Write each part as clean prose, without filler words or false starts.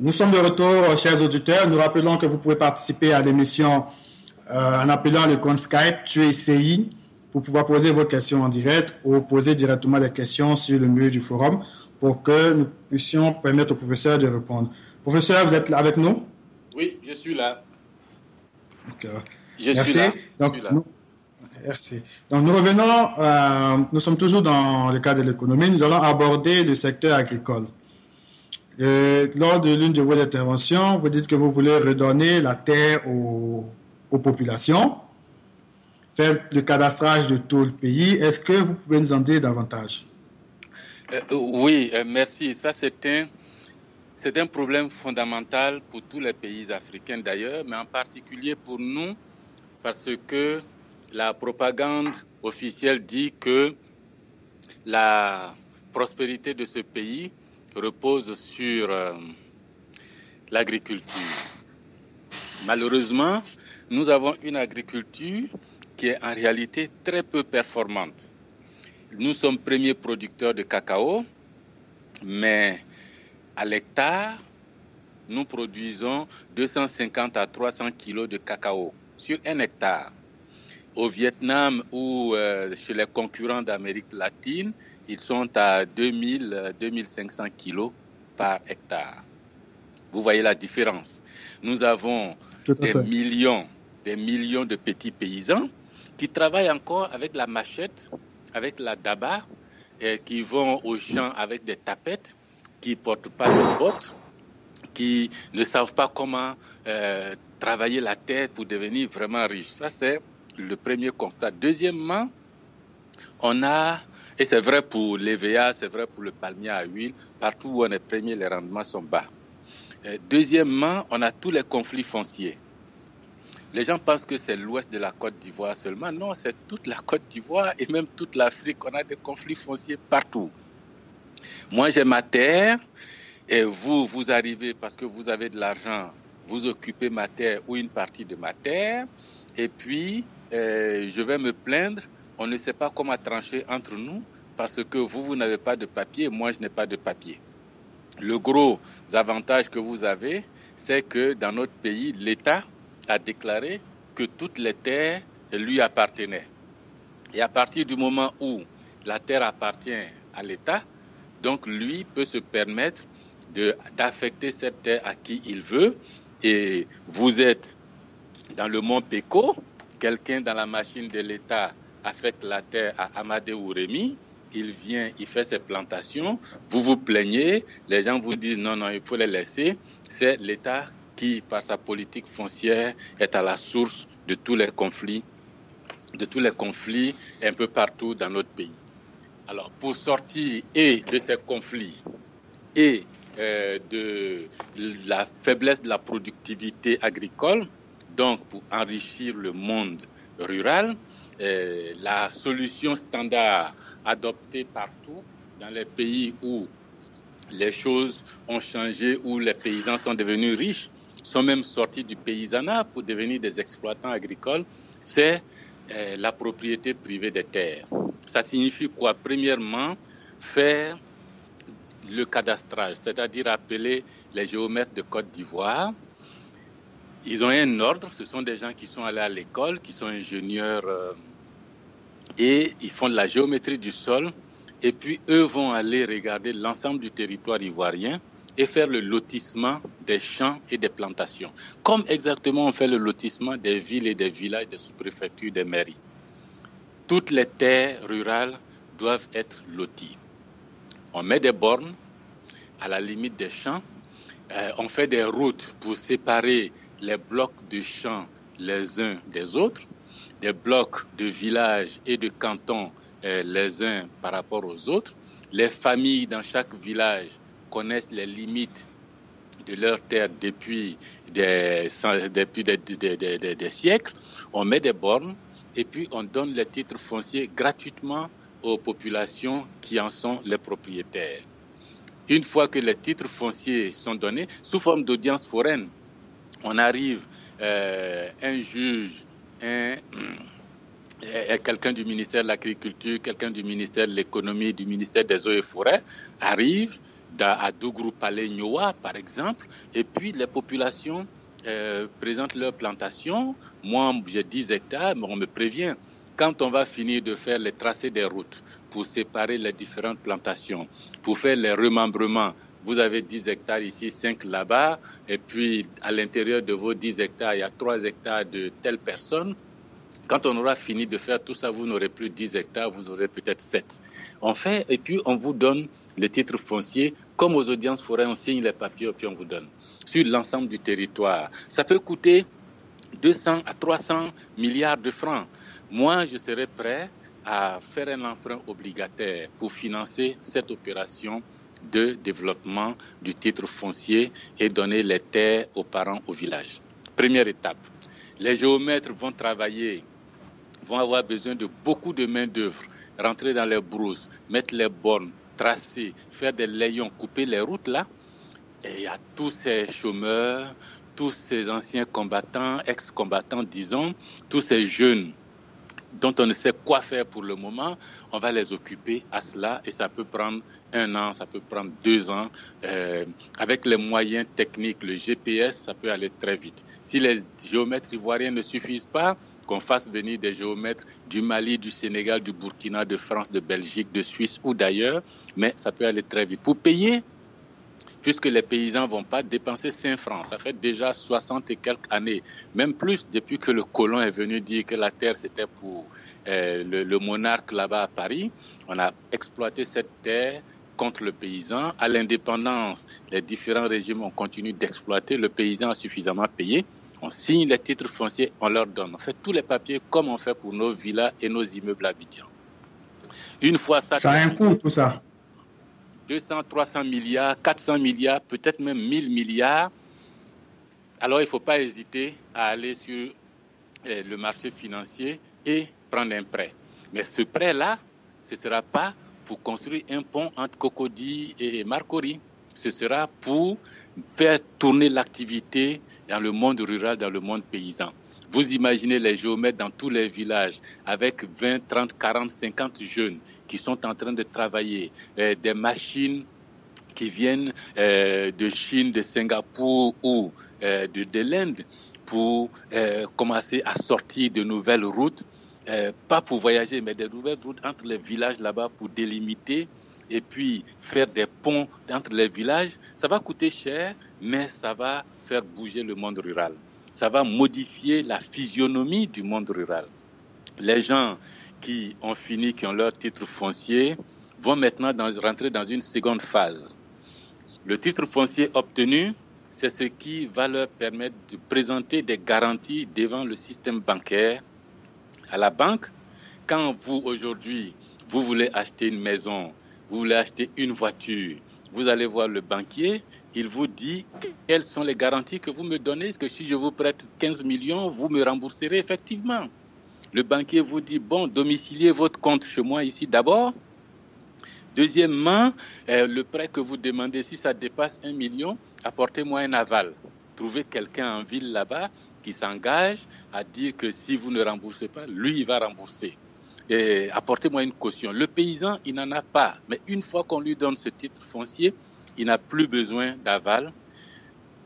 Nous sommes de retour, chers auditeurs. Nous rappelons que vous pouvez participer à l'émission en appelant le compte Skype TueCI pour pouvoir poser vos questions en direct ou poser directement des questions sur le mur du forum pour que nous puissions permettre au professeur de répondre. Professeur, vous êtes là avec nous? Oui, je suis là. Merci. Merci. Donc, nous revenons, nous sommes toujours dans le cadre de l'économie. Nous allons aborder le secteur agricole. Lors de l'une de vos interventions, vous dites que vous voulez redonner la terre aux populations, faire le cadastrage de tout le pays. Est-ce que vous pouvez nous en dire davantage? Oui, merci. Ça, c'est un problème fondamental pour tous les pays africains d'ailleurs, mais en particulier pour nous, parce que la propagande officielle dit que la prospérité de ce pays repose sur l'agriculture. Malheureusement, nous avons une agriculture qui est en réalité très peu performante. Nous sommes premiers producteurs de cacao, mais à l'hectare, nous produisons 250 à 300 kilos de cacao sur un hectare. Au Vietnam ou chez les concurrents d'Amérique latine, ils sont à 2500 kilos par hectare. Vous voyez la différence. Nous avons des millions de petits paysans qui travaillent encore avec la machette, avec la daba, qui vont aux champs avec des tapettes, qui ne portent pas de bottes, qui ne savent pas comment travailler la terre pour devenir vraiment riches. Ça, c'est le premier constat. Deuxièmement, on a, et c'est vrai pour l'EVA, c'est vrai pour le palmier à huile, partout où on est premier, les rendements sont bas. Deuxièmement, on a tous les conflits fonciers. Les gens pensent que c'est l'ouest de la Côte d'Ivoire seulement. Non, c'est toute la Côte d'Ivoire et même toute l'Afrique. On a des conflits fonciers partout. Moi, j'ai ma terre et vous arrivez parce que vous avez de l'argent, vous occupez ma terre ou une partie de ma terre et puis je vais me plaindre. On ne sait pas comment trancher entre nous parce que vous n'avez pas de papier, moi je n'ai pas de papier. Le gros avantage que vous avez, c'est que dans notre pays, l'État a déclaré que toutes les terres lui appartenaient. Et à partir du moment où la terre appartient à l'État, donc lui peut se permettre d'affecter cette terre à qui il veut. Et vous êtes dans le mont Péco, quelqu'un dans la machine de l'État affecte la terre à Amadé ou Rémi, il vient, il fait ses plantations, vous vous plaignez, les gens vous disent non, il faut les laisser. C'est l'État qui, par sa politique foncière, est à la source de tous les conflits un peu partout dans notre pays. Alors, pour sortir et de ces conflits et de la faiblesse de la productivité agricole, donc pour enrichir le monde rural, la solution standard adoptée partout dans les pays où les choses ont changé, où les paysans sont devenus riches, sont même sortis du paysanat pour devenir des exploitants agricoles, c'est la propriété privée des terres. Ça signifie quoi? Premièrement, faire le cadastrage, c'est-à-dire appeler les géomètres de Côte d'Ivoire. Ils ont un ordre, ce sont des gens qui sont allés à l'école, qui sont ingénieurs et ils font de la géométrie du sol et puis eux vont aller regarder l'ensemble du territoire ivoirien et faire le lotissement des champs et des plantations. Comme exactement on fait le lotissement des villes et des villages, des sous-préfectures, des mairies. Toutes les terres rurales doivent être loties. On met des bornes à la limite des champs, on fait des routes pour séparer les blocs de champs les uns des autres, des blocs de villages et de cantons les uns par rapport aux autres. Les familles dans chaque village connaissent les limites de leurs terres depuis des siècles. On met des bornes et puis on donne les titres fonciers gratuitement aux populations qui en sont les propriétaires. Une fois que les titres fonciers sont donnés, sous forme d'audience foraine, on arrive, un juge, quelqu'un du ministère de l'Agriculture, quelqu'un du ministère de l'Économie, du ministère des Eaux et Forêts, arrive, à Dougrou Palais Nyoa, par exemple, et puis les populations présentent leurs plantations. Moi, j'ai 10 hectares, mais on me prévient. Quand on va finir de faire les tracés des routes pour séparer les différentes plantations, pour faire les remembrements, vous avez 10 hectares ici, 5 là-bas, et puis à l'intérieur de vos 10 hectares, il y a 3 hectares de telle personne. Quand on aura fini de faire tout ça, vous n'aurez plus 10 hectares, vous aurez peut-être 7. On fait, et puis on vous donne les titres fonciers. Comme aux audiences forêts, on signe les papiers et puis on vous donne. Sur l'ensemble du territoire, ça peut coûter 200 à 300 milliards de francs. Moi, je serais prêt à faire un emprunt obligataire pour financer cette opération de développement du titre foncier et donner les terres aux parents au village. Première étape. Les géomètres vont travailler, vont avoir besoin de beaucoup de main-d'œuvre, rentrer dans les brousses, mettre les bornes, tracer, faire des layons, couper les routes là. Et il y a tous ces chômeurs, tous ces anciens combattants, ex-combattants, disons, tous ces jeunes dont on ne sait quoi faire pour le moment, on va les occuper à cela et ça peut prendre 1 an, ça peut prendre 2 ans. Avec les moyens techniques, le GPS, ça peut aller très vite. Si les géomètres ivoiriens ne suffisent pas, qu'on fasse venir des géomètres du Mali, du Sénégal, du Burkina, de France, de Belgique, de Suisse ou d'ailleurs, mais ça peut aller très vite. Pour payer, puisque les paysans ne vont pas dépenser 5 francs. Ça fait déjà 60 et quelques années, même plus depuis que le colon est venu dire que la terre c'était pour le monarque là-bas à Paris. On a exploité cette terre contre le paysan. À l'indépendance, les différents régimes ont continué d'exploiter. Le paysan a suffisamment payé. On signe les titres fonciers, on leur donne. On fait tous les papiers comme on fait pour nos villas et nos immeubles habitants. Une fois ça... Ça a un coût, tout ça. 200, 300 milliards, 400 milliards, peut-être même 1000 milliards. Alors, il ne faut pas hésiter à aller sur le marché financier et prendre un prêt. Mais ce prêt-là, ce ne sera pas pour construire un pont entre Cocody et Marcory. Ce sera pour faire tourner l'activité dans le monde rural, dans le monde paysan. Vous imaginez les géomètres dans tous les villages avec 20, 30, 40, 50 jeunes qui sont en train de travailler, des machines qui viennent de Chine, de Singapour ou de l'Inde pour commencer à sortir de nouvelles routes, pas pour voyager, mais des nouvelles routes entre les villages là-bas pour délimiter et puis faire des ponts entre les villages. Ça va coûter cher, mais ça va faire bouger le monde rural. Ça va modifier la physionomie du monde rural. Les gens qui ont fini, qui ont leur titre foncier, vont maintenant rentrer dans une seconde phase. Le titre foncier obtenu, c'est ce qui va leur permettre de présenter des garanties devant le système bancaire. À la banque, quand vous, aujourd'hui, vous voulez acheter une maison, vous voulez acheter une voiture, vous allez voir le banquier, il vous dit quelles sont les garanties que vous me donnez. Est-ce que si je vous prête 15 millions, vous me rembourserez effectivement? Le banquier vous dit, bon, domiciliez votre compte chez moi ici d'abord. Deuxièmement, le prêt que vous demandez, si ça dépasse 1 million, apportez-moi un aval. Trouvez quelqu'un en ville là-bas qui s'engage à dire que si vous ne remboursez pas, lui, il va rembourser. Et apportez-moi une caution. Le paysan, il n'en a pas. Mais une fois qu'on lui donne ce titre foncier, il n'a plus besoin d'aval.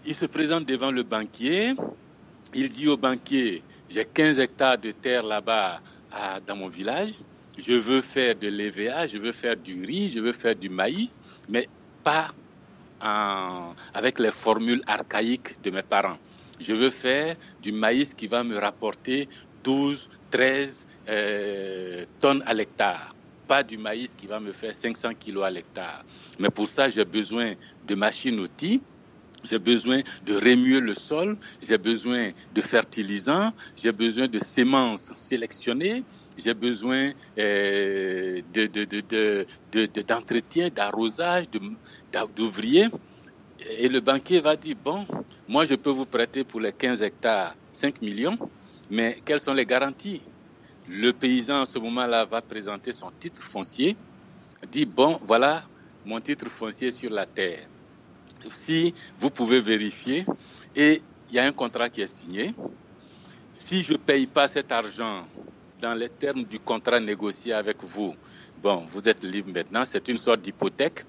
Il se présente devant le banquier. Il dit au banquier, j'ai 15 hectares de terre là-bas dans mon village. Je veux faire de l'EVA, je veux faire du riz, je veux faire du maïs, mais pas avec les formules archaïques de mes parents. Je veux faire du maïs qui va me rapporter 12, 13 tonnes à l'hectare. Pas du maïs qui va me faire 500 kilos à l'hectare. Mais pour ça, j'ai besoin de machines-outils, j'ai besoin de remuer le sol, j'ai besoin de fertilisants, j'ai besoin de semences sélectionnées, j'ai besoin d'entretien, d'arrosage, d'ouvriers. Et le banquier va dire, bon, moi je peux vous prêter pour les 15 hectares 5 millions, mais quelles sont les garanties? Le paysan, à ce moment-là, va présenter son titre foncier, dit, bon, voilà mon titre foncier sur la terre. Si vous pouvez vérifier, et il y a un contrat qui est signé, si je ne paye pas cet argent dans les termes du contrat négocié avec vous, bon, vous êtes libre maintenant, c'est une sorte d'hypothèque.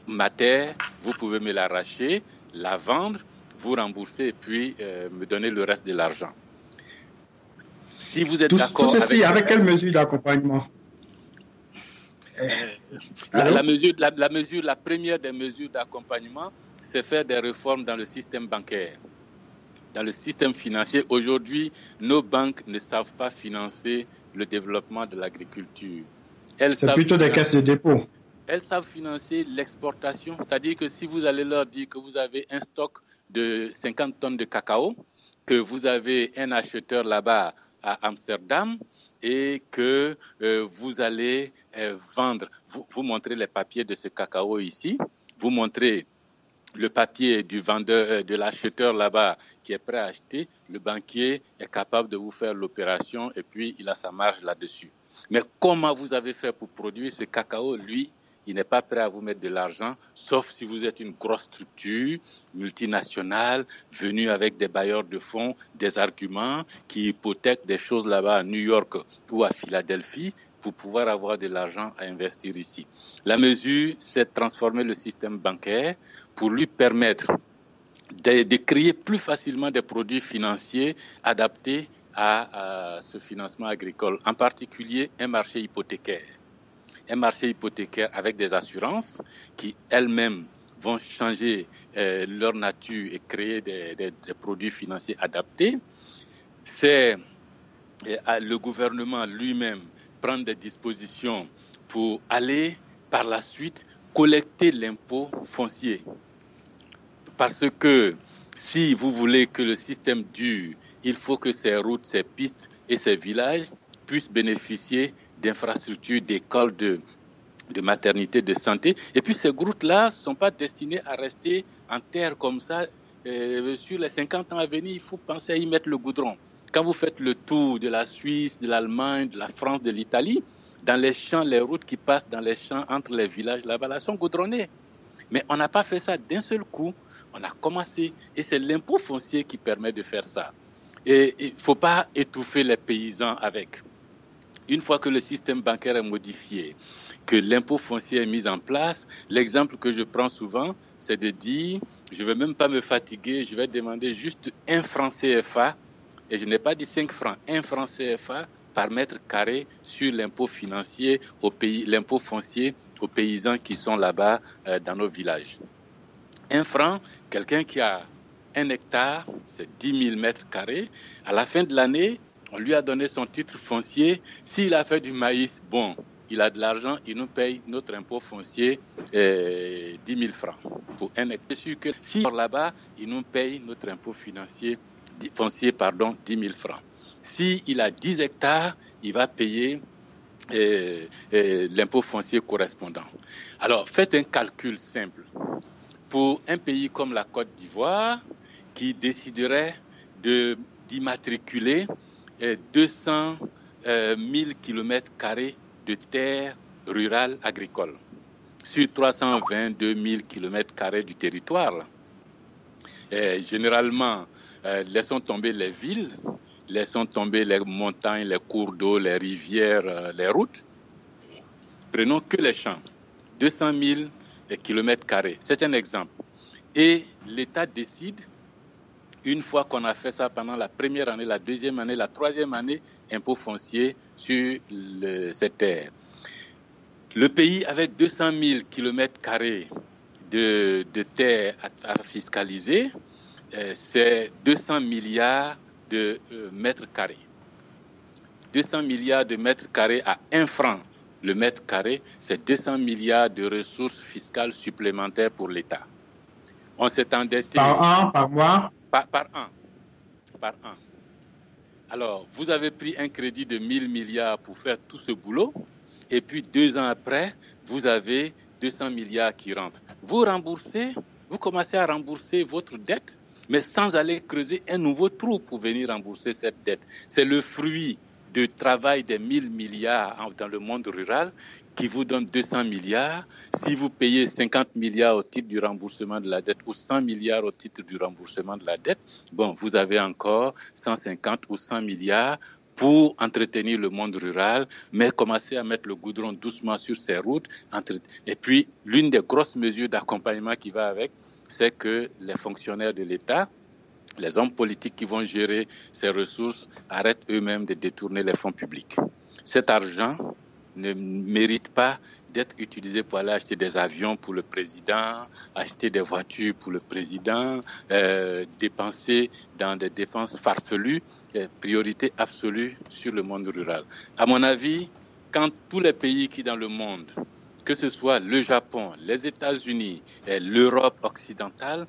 ma terre, vous pouvez me l'arracher, la vendre, vous rembourser et puis me donner le reste de l'argent. Si vous êtes d'accord ceci, avec quelle mesure d'accompagnement? La première des mesures d'accompagnement, c'est faire des réformes dans le système bancaire, dans le système financier. Aujourd'hui, nos banques ne savent pas financer le développement de l'agriculture. C'est plutôt des caisses de dépôt. Elles savent financer l'exportation, c'est-à-dire que si vous allez leur dire que vous avez un stock de 50 tonnes de cacao, que vous avez un acheteur là-bas à Amsterdam et que vous allez vendre, vous montrez les papiers de ce cacao ici, vous montrez le papier du vendeur, de l'acheteur là-bas qui est prêt à acheter, le banquier est capable de vous faire l'opération et puis il a sa marge là-dessus. Mais comment vous avez fait pour produire ce cacao? Lui, il n'est pas prêt à vous mettre de l'argent, sauf si vous êtes une grosse structure multinationale venue avec des bailleurs de fonds, des arguments qui hypothèquent des choses là-bas à New York ou à Philadelphie pour pouvoir avoir de l'argent à investir ici. La mesure, c'est de transformer le système bancaire pour lui permettre de créer plus facilement des produits financiers adaptés à ce financement agricole, en particulier un marché hypothécaire. Un marché hypothécaire avec des assurances qui elles-mêmes vont changer leur nature et créer des produits financiers adaptés. C'est le gouvernement lui-même prendre des dispositions pour aller par la suite collecter l'impôt foncier. Parce que si vous voulez que le système dure, il faut que ces routes, ces pistes et ces villages puissent bénéficier d'infrastructures, d'écoles, de maternité, de santé. Et puis ces routes-là ne sont pas destinées à rester en terre comme ça. Sur les 50 ans à venir, il faut penser à y mettre le goudron. Quand vous faites le tour de la Suisse, de l'Allemagne, de la France, de l'Italie, dans les champs, les routes qui passent dans les champs entre les villages là-bas, là, sont goudronnées. Mais on n'a pas fait ça d'un seul coup. On a commencé et c'est l'impôt foncier qui permet de faire ça. Et il ne faut pas étouffer les paysans avec. Une fois que le système bancaire est modifié, que l'impôt foncier est mis en place, l'exemple que je prends souvent, c'est de dire, je ne vais même pas me fatiguer, je vais demander juste 1 franc CFA, et je n'ai pas dit 5 francs, 1 franc CFA par mètre carré sur l'impôt financier l'impôt foncier aux paysans qui sont là-bas dans nos villages. 1 franc, quelqu'un qui a 1 hectare, c'est 10 000 mètres carrés, à la fin de l'année, on lui a donné son titre foncier. S'il a fait du maïs, bon, il a de l'argent, il nous paye notre impôt foncier 10 000 francs pour 1 hectare. Je suis sûr que si là-bas, il nous paye notre impôt foncier 10 000 francs. S'il a 10 hectares, il va payer l'impôt foncier correspondant. Alors, faites un calcul simple. Pour un pays comme la Côte d'Ivoire, qui déciderait d'immatriculer 200 000 km² de terres rurales agricoles sur 322 000 km² du territoire. Généralement, laissons tomber les villes, laissons tomber les montagnes, les cours d'eau, les rivières, les routes. Prenons que les champs, 200 000 km². C'est un exemple. Et l'État décide, une fois qu'on a fait ça pendant la première année, la deuxième année, la troisième année, impôt foncier sur ces terres. Le pays avec 200 000 km² de terres à fiscaliser, c'est 200 milliards de mètres carrés. 200 milliards de mètres carrés à 1 franc le mètre carré, c'est 200 milliards de ressources fiscales supplémentaires pour l'État. On s'est endetté... Par an, par mois? Par an. Alors, vous avez pris un crédit de 1 000 milliards pour faire tout ce boulot, et puis 2 ans après, vous avez 200 milliards qui rentrent. Vous commencez à rembourser votre dette, mais sans aller creuser un nouveau trou pour venir rembourser cette dette. C'est le fruit du travail des 1 000 milliards dans le monde rural qui vous donne 200 milliards. Si vous payez 50 milliards au titre du remboursement de la dette ou 100 milliards au titre du remboursement de la dette, bon, vous avez encore 150 ou 100 milliards pour entretenir le monde rural, mais commencer à mettre le goudron doucement sur ces routes. Et puis, l'une des grosses mesures d'accompagnement qui va avec, c'est que les fonctionnaires de l'État, les hommes politiques qui vont gérer ces ressources, arrêtent eux-mêmes de détourner les fonds publics. Cet argent ne mérite pas d'être utilisé pour aller acheter des avions pour le président, acheter des voitures pour le président, dépenser dans des dépenses farfelues, priorité absolue sur le monde rural. À mon avis, quand tous les pays qui dans le monde, que ce soit le Japon, les États-Unis, l'Europe occidentale,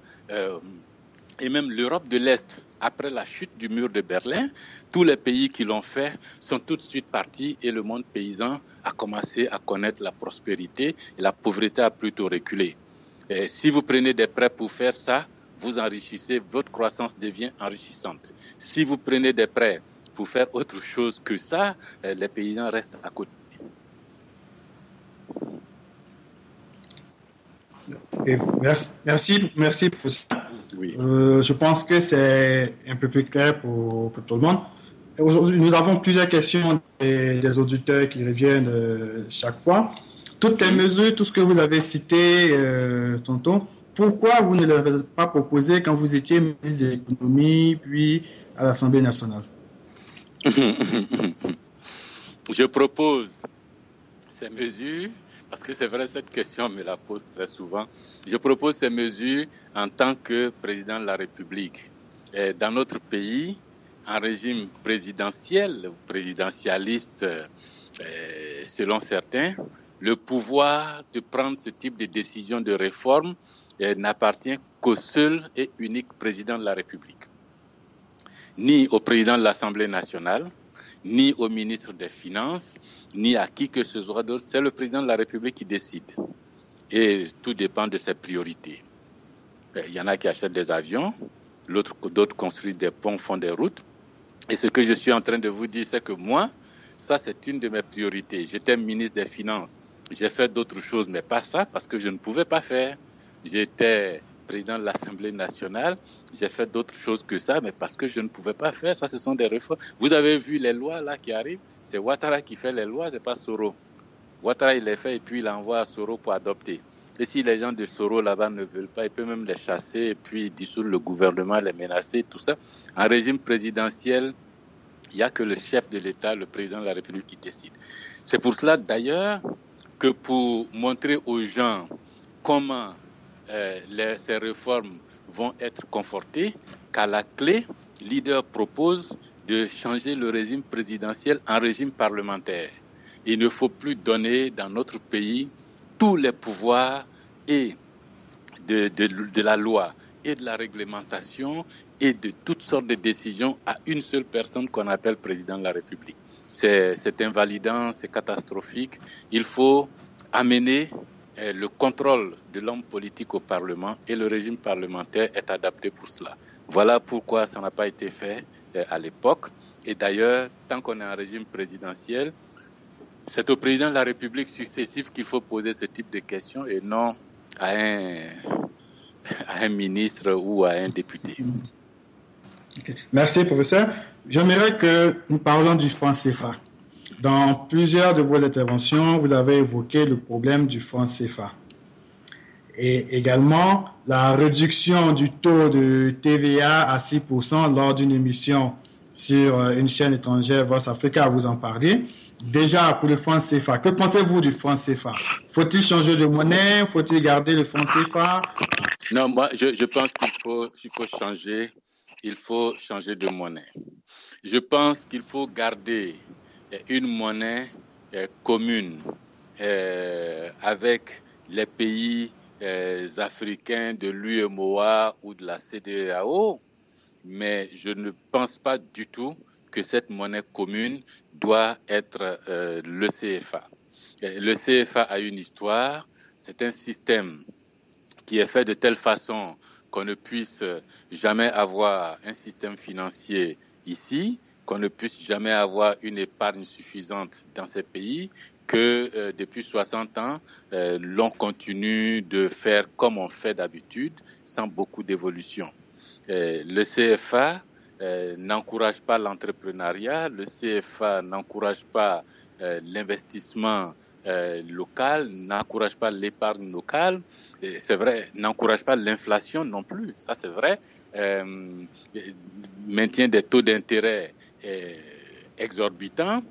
et même l'Europe de l'Est, après la chute du mur de Berlin, tous les pays qui l'ont fait sont tout de suite partis et le monde paysan a commencé à connaître la prospérité et la pauvreté a plutôt reculé. Et si vous prenez des prêts pour faire ça, vous enrichissez, votre croissance devient enrichissante. Si vous prenez des prêts pour faire autre chose que ça, les paysans restent à côté. Et merci professeur. Oui. Je pense que c'est un peu plus clair pour tout le monde. Aujourd'hui, nous avons plusieurs questions des auditeurs qui reviennent chaque fois. Toutes les mesures, tout ce que vous avez cité tantôt, pourquoi vous ne les avez pas proposées quand vous étiez ministre de l'économie, puis à l'Assemblée nationale? Je propose ces mesures, parce que c'est vrai, cette question me la pose très souvent. Je propose ces mesures en tant que président de la République. Et dans notre pays, un régime présidentiel, présidentialiste, selon certains, le pouvoir de prendre ce type de décision de réforme n'appartient qu'au seul et unique président de la République. Ni au président de l'Assemblée nationale, ni au ministre des Finances, ni à qui que ce soit d'autre. C'est le président de la République qui décide. Et tout dépend de ses priorités. Il y en a qui achètent des avions, d'autres construisent des ponts, font des routes. Et ce que je suis en train de vous dire, c'est que moi, ça c'est une de mes priorités. J'étais ministre des Finances. J'ai fait d'autres choses, mais pas ça, parce que je ne pouvais pas faire. J'étais président de l'Assemblée nationale, j'ai fait d'autres choses que ça, mais parce que je ne pouvais pas faire, ça ce sont des réformes. Vous avez vu les lois là qui arrivent, c'est Ouattara qui fait les lois, c'est pas Soro. Ouattara il les fait et puis il envoie à Soro pour adopter. Et si les gens de Soro là-bas ne veulent pas, il peut même les chasser et puis dissoudre le gouvernement, les menacer, tout ça. En régime présidentiel, il n'y a que le chef de l'État, le président de la République qui décide. C'est pour cela d'ailleurs que pour montrer aux gens comment ces réformes vont être confortées, qu'à la clé, le leader propose de changer le régime présidentiel en régime parlementaire. Il ne faut plus donner dans notre pays tous les pouvoirs et de la loi et de la réglementation et de toutes sortes de décisions à une seule personne qu'on appelle président de la République. C'est invalidant, c'est catastrophique. Il faut amener le contrôle de l'homme politique au Parlement et le régime parlementaire est adapté pour cela. Voilà pourquoi ça n'a pas été fait à l'époque. Et d'ailleurs, tant qu'on est en régime présidentiel, c'est au président de la République successif qu'il faut poser ce type de questions et non à un ministre ou à un député. Okay. Merci, professeur. J'aimerais que nous parlions du franc CFA. Dans plusieurs de vos interventions, vous avez évoqué le problème du franc CFA. Et également, la réduction du taux de TVA à 6% lors d'une émission sur une chaîne étrangère, Voice Africa, vous en parlez. Déjà, pour le franc CFA, que pensez-vous du franc CFA? Faut-il changer de monnaie? Faut-il garder le franc CFA? Non, moi, je pense qu'il faut changer. Il faut changer de monnaie. Je pense qu'il faut garder une monnaie commune avec les pays africains de l'UEMOA ou de la CEDEAO, mais je ne pense pas du tout que cette monnaie commune doit être le CFA. Le CFA a une histoire, c'est un système qui est fait de telle façon qu'on ne puisse jamais avoir un système financier ici, qu'on ne puisse jamais avoir une épargne suffisante dans ces pays, que depuis 60 ans, l'on continue de faire comme on fait d'habitude, sans beaucoup d'évolution. Le CFA n'encourage pas l'entrepreneuriat, le CFA n'encourage pas l'investissement local, n'encourage pas l'épargne locale, et c'est vrai, n'encourage pas l'inflation non plus, ça c'est vrai, maintient des taux d'intérêt exorbitants.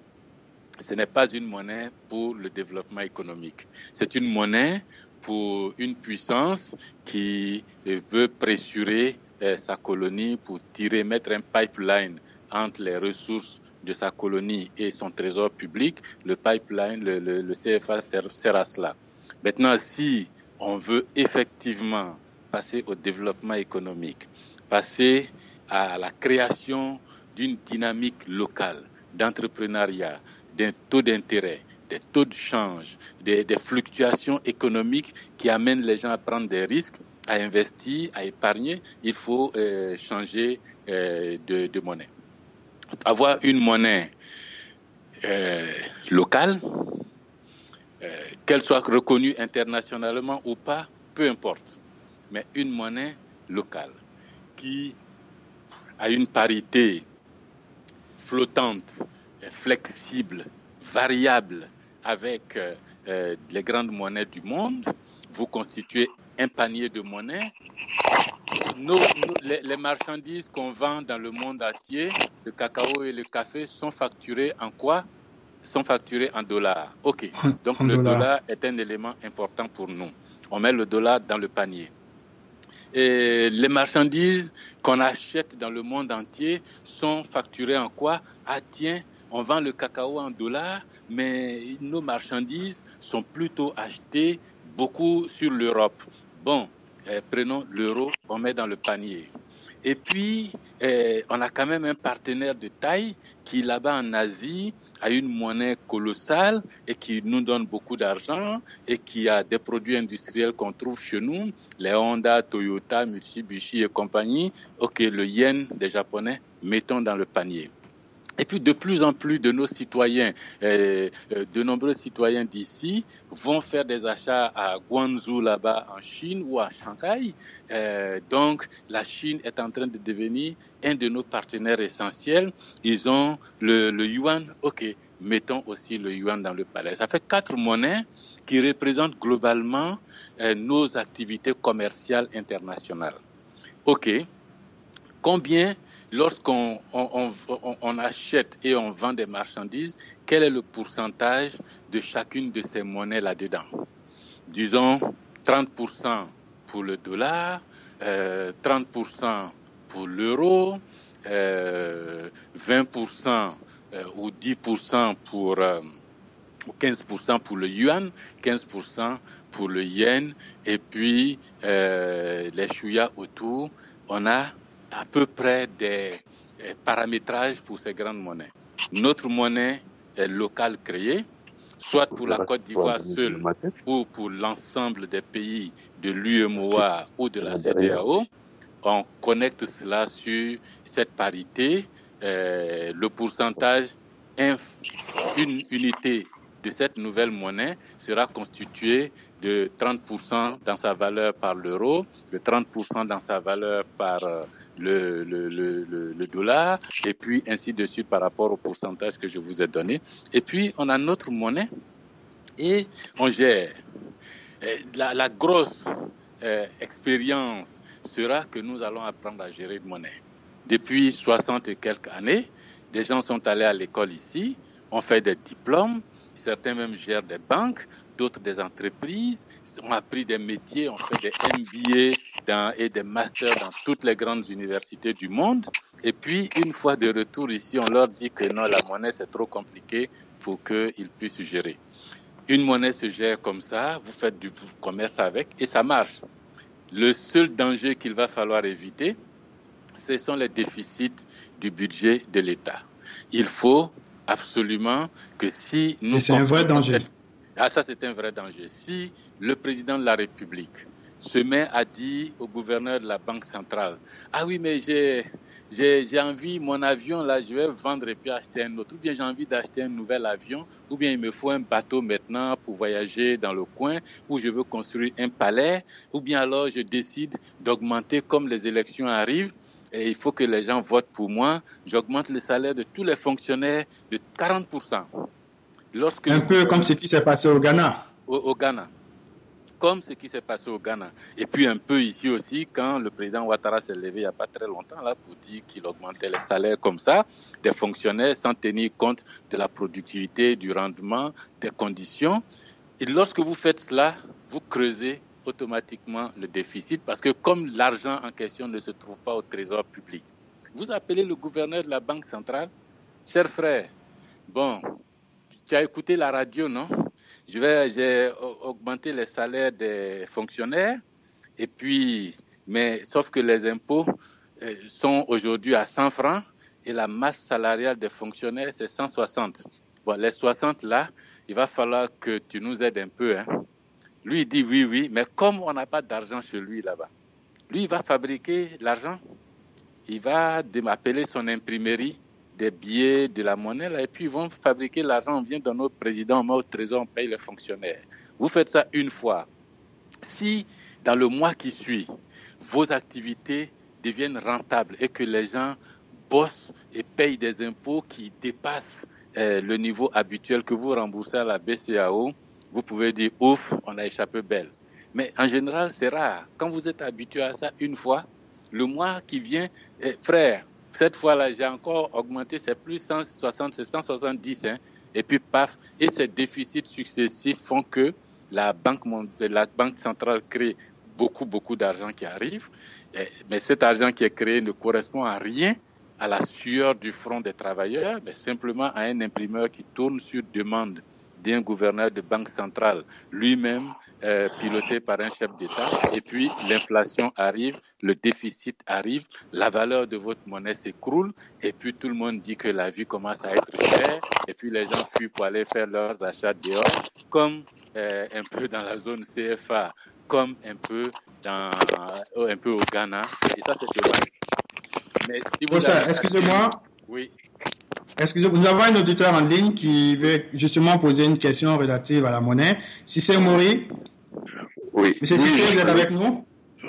Ce n'est pas une monnaie pour le développement économique. C'est une monnaie pour une puissance qui veut pressurer sa colonie pour mettre un pipeline entre les ressources de sa colonie et son trésor public. Le pipeline, le CFA sert à cela. Maintenant, si on veut effectivement passer au développement économique, passer à la création d'une dynamique locale, d'entrepreneuriat, d'un taux d'intérêt, des taux de change, des fluctuations économiques qui amènent les gens à prendre des risques, à investir, à épargner, il faut changer de monnaie. Avoir une monnaie locale, qu'elle soit reconnue internationalement ou pas, peu importe, mais une monnaie locale qui a une parité flottante, flexible, variable avec les grandes monnaies du monde. Vous constituez un panier de monnaies. Les marchandises qu'on vend dans le monde entier, le cacao et le café, sont facturées en quoi? Sont facturées en dollars. OK. Donc le dollar est un élément important pour nous. On met le dollar dans le panier. Et les marchandises qu'on achète dans le monde entier sont facturées en quoi? Ah tiens, on vend le cacao en dollars, mais nos marchandises sont plutôt achetées beaucoup sur l'Europe. Bon, prenons l'euro, on met dans le panier. Et puis, on a quand même un partenaire de taille qui, là-bas en Asie, a une monnaie colossale et qui nous donne beaucoup d'argent et qui a des produits industriels qu'on trouve chez nous, les Honda, Toyota, Mitsubishi et compagnie. OK, le yen des Japonais, mettons dans le panier. Et puis, de plus en plus de nos citoyens, de nombreux citoyens d'ici vont faire des achats à Guangzhou, là-bas, en Chine ou à Shanghai. Donc, la Chine est en train de devenir un de nos partenaires essentiels. Ils ont le yuan. OK, mettons aussi le yuan dans le palais. Ça fait 4 monnaies qui représentent globalement nos activités commerciales internationales. OK, combien... Lorsqu'on achète et on vend des marchandises, quel est le pourcentage de chacune de ces monnaies là-dedans? Disons 30% pour le dollar, 30% pour l'euro, 20% ou 10% ou 15% pour le yuan, 15% pour le yen, et puis les chouïas autour. On a à peu près des paramétrages pour ces grandes monnaies. Notre monnaie est locale créée, soit pour la Côte d'Ivoire seule ou pour l'ensemble des pays de l'UEMOA ou de la CEDEAO. On connecte cela sur cette parité. Le pourcentage, une unité de cette nouvelle monnaie sera constituée de 30% dans sa valeur par l'euro, de 30% dans sa valeur par le dollar, et puis ainsi de suite par rapport au pourcentage que je vous ai donné. Et puis, on a notre monnaie et on gère. La grosse expérience sera que nous allons apprendre à gérer une monnaie. Depuis 60 et quelques années, des gens sont allés à l'école ici, ont fait des diplômes, certains même gèrent des banques, d'autres des entreprises, ont appris des métiers, ont fait des MBA et des masters dans toutes les grandes universités du monde. Et puis, une fois de retour ici, on leur dit que non, la monnaie, c'est trop compliqué pour qu'ils puissent gérer. Une monnaie se gère comme ça, vous faites du commerce avec et ça marche. Le seul danger qu'il va falloir éviter, ce sont les déficits du budget de l'État. Il faut absolument que si nous... Et c'est un vrai danger. Ça, c'est un vrai danger. Si le président de la République se met à dire au gouverneur de la Banque centrale, « Ah oui, mais j'ai envie, mon avion, là, je vais vendre et puis acheter un autre. Ou bien j'ai envie d'acheter un nouvel avion. Ou bien il me faut un bateau maintenant pour voyager dans le coin. Ou je veux construire un palais. Ou bien alors je décide d'augmenter comme les élections arrivent. et il faut que les gens votent pour moi, j'augmente le salaire de tous les fonctionnaires de 40%. Un peu comme ce qui s'est passé au Ghana. Au Ghana. Comme ce qui s'est passé au Ghana. Et puis un peu ici aussi, quand le président Ouattara s'est levé il n'y a pas très longtemps là pour dire qu'il augmentait les salaires comme ça des fonctionnaires sans tenir compte de la productivité, du rendement, des conditions. Et lorsque vous faites cela, vous creusez automatiquement le déficit parce que comme l'argent en question ne se trouve pas au trésor public, vous appelez le gouverneur de la Banque centrale, cher frère, bon, tu as écouté la radio, non? J'ai augmenté les salaires des fonctionnaires et puis, mais sauf que les impôts sont aujourd'hui à 100 francs et la masse salariale des fonctionnaires c'est 160. Bon, les 60 là, il va falloir que tu nous aides un peu, hein. Lui, il dit oui, mais comme on n'a pas d'argent chez lui là-bas, lui, il va fabriquer l'argent. Il va appeler son imprimerie, des billets, de la monnaie, là, et puis ils vont fabriquer l'argent. On vient donner au président, on met au trésor, on paye les fonctionnaires. Vous faites ça une fois. Si, dans le mois qui suit, vos activités deviennent rentables et que les gens bossent et payent des impôts qui dépassent le niveau habituel que vous remboursez à la BCAO, vous pouvez dire ouf, on a échappé belle. Mais en général, c'est rare. Quand vous êtes habitué à ça une fois, le mois qui vient, frère, cette fois-là, j'ai encore augmenté, c'est plus 160, c'est 170, hein, et puis paf, et ces déficits successifs font que la banque centrale crée beaucoup d'argent qui arrive, mais cet argent qui est créé ne correspond à rien à la sueur du front des travailleurs, mais simplement à un imprimeur qui tourne sur demande d'un gouverneur de banque centrale, lui-même piloté par un chef d'État, et puis l'inflation arrive, le déficit arrive, la valeur de votre monnaie s'écroule, et puis tout le monde dit que la vie commence à être chère, et puis les gens fuient pour aller faire leurs achats dehors, comme un peu dans la zone CFA, comme un peu au Ghana, et ça c'est dommage. Mais si vous excusez-moi. Oui. Excusez-moi, nous avons un auditeur en ligne qui veut justement poser une question relative à la monnaie. Cissé Mori. Oui. Monsieur Cissé, vous êtes avec nous?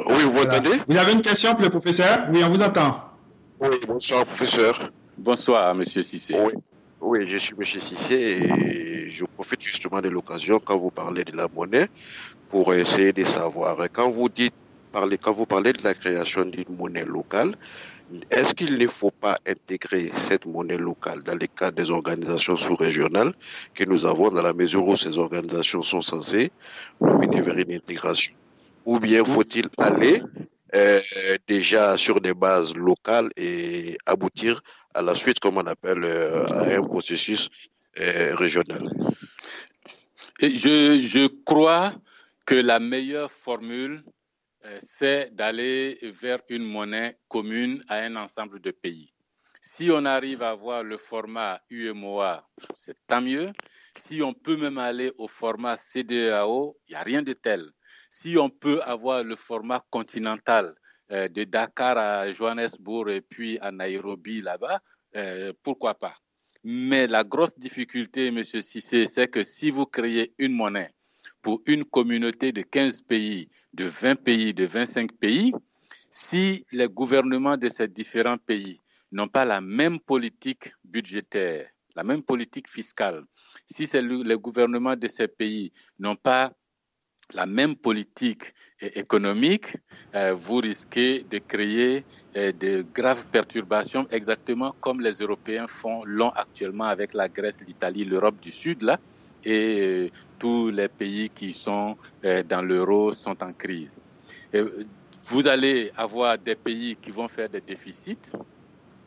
Oui, vous m'entendez? Vous avez une question pour le professeur? Oui, on vous entend. Oui, bonsoir, professeur. Bonsoir, monsieur Cissé. Oui, je suis monsieur Cissé et je profite justement de l'occasion quand vous parlez de la monnaie pour essayer de savoir. Quand vous parlez de la création d'une monnaie locale, est-ce qu'il ne faut pas intégrer cette monnaie locale dans le cadre des organisations sous-régionales que nous avons dans la mesure où ces organisations sont censées nous mener vers une intégration? Ou bien faut-il aller déjà sur des bases locales et aboutir à la suite, comme on appelle, à un processus régional? Et je crois que la meilleure formule c'est d'aller vers une monnaie commune à un ensemble de pays. Si on arrive à avoir le format UEMOA, c'est tant mieux. Si on peut même aller au format CEDEAO, il n'y a rien de tel. Si on peut avoir le format continental de Dakar à Johannesburg et puis à Nairobi là-bas, pourquoi pas? Mais la grosse difficulté, M. Cissé, c'est que si vous créez une monnaie pour une communauté de 15 pays, de 20 pays, de 25 pays, si les gouvernements de ces différents pays n'ont pas la même politique budgétaire, la même politique fiscale, si les gouvernements de ces pays n'ont pas la même politique économique, vous risquez de créer de graves perturbations, exactement comme les Européens l'ont actuellement avec la Grèce, l'Italie, l'Europe du Sud, là, et tous les pays qui sont dans l'euro sont en crise. Vous allez avoir des pays qui vont faire des déficits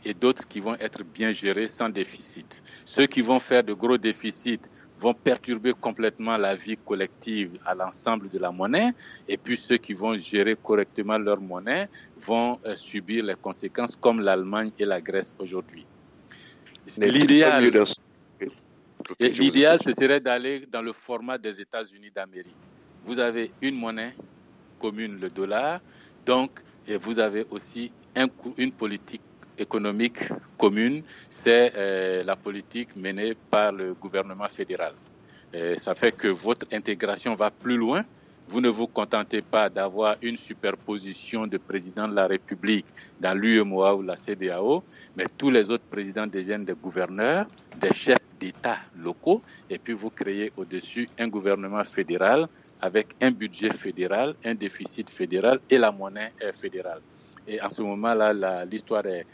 et d'autres qui vont être bien gérés sans déficit. Ceux qui vont faire de gros déficits vont perturber complètement la vie collective à l'ensemble de la monnaie, et puis ceux qui vont gérer correctement leur monnaie vont subir les conséquences comme l'Allemagne et la Grèce aujourd'hui. L'idéal, ce serait d'aller dans le format des États-Unis d'Amérique. Vous avez une monnaie commune, le dollar, donc et vous avez aussi une politique économique commune, c'est la politique menée par le gouvernement fédéral. Ça fait que votre intégration va plus loin. vous ne vous contentez pas d'avoir une superposition de présidents de la République dans l'UEMOA ou la CEDEAO, mais tous les autres présidents deviennent des gouverneurs, des chefs d'État locaux, et puis vous créez au-dessus un gouvernement fédéral avec un budget fédéral, un déficit fédéral et la monnaie fédérale. Et en ce moment-là, l'histoire est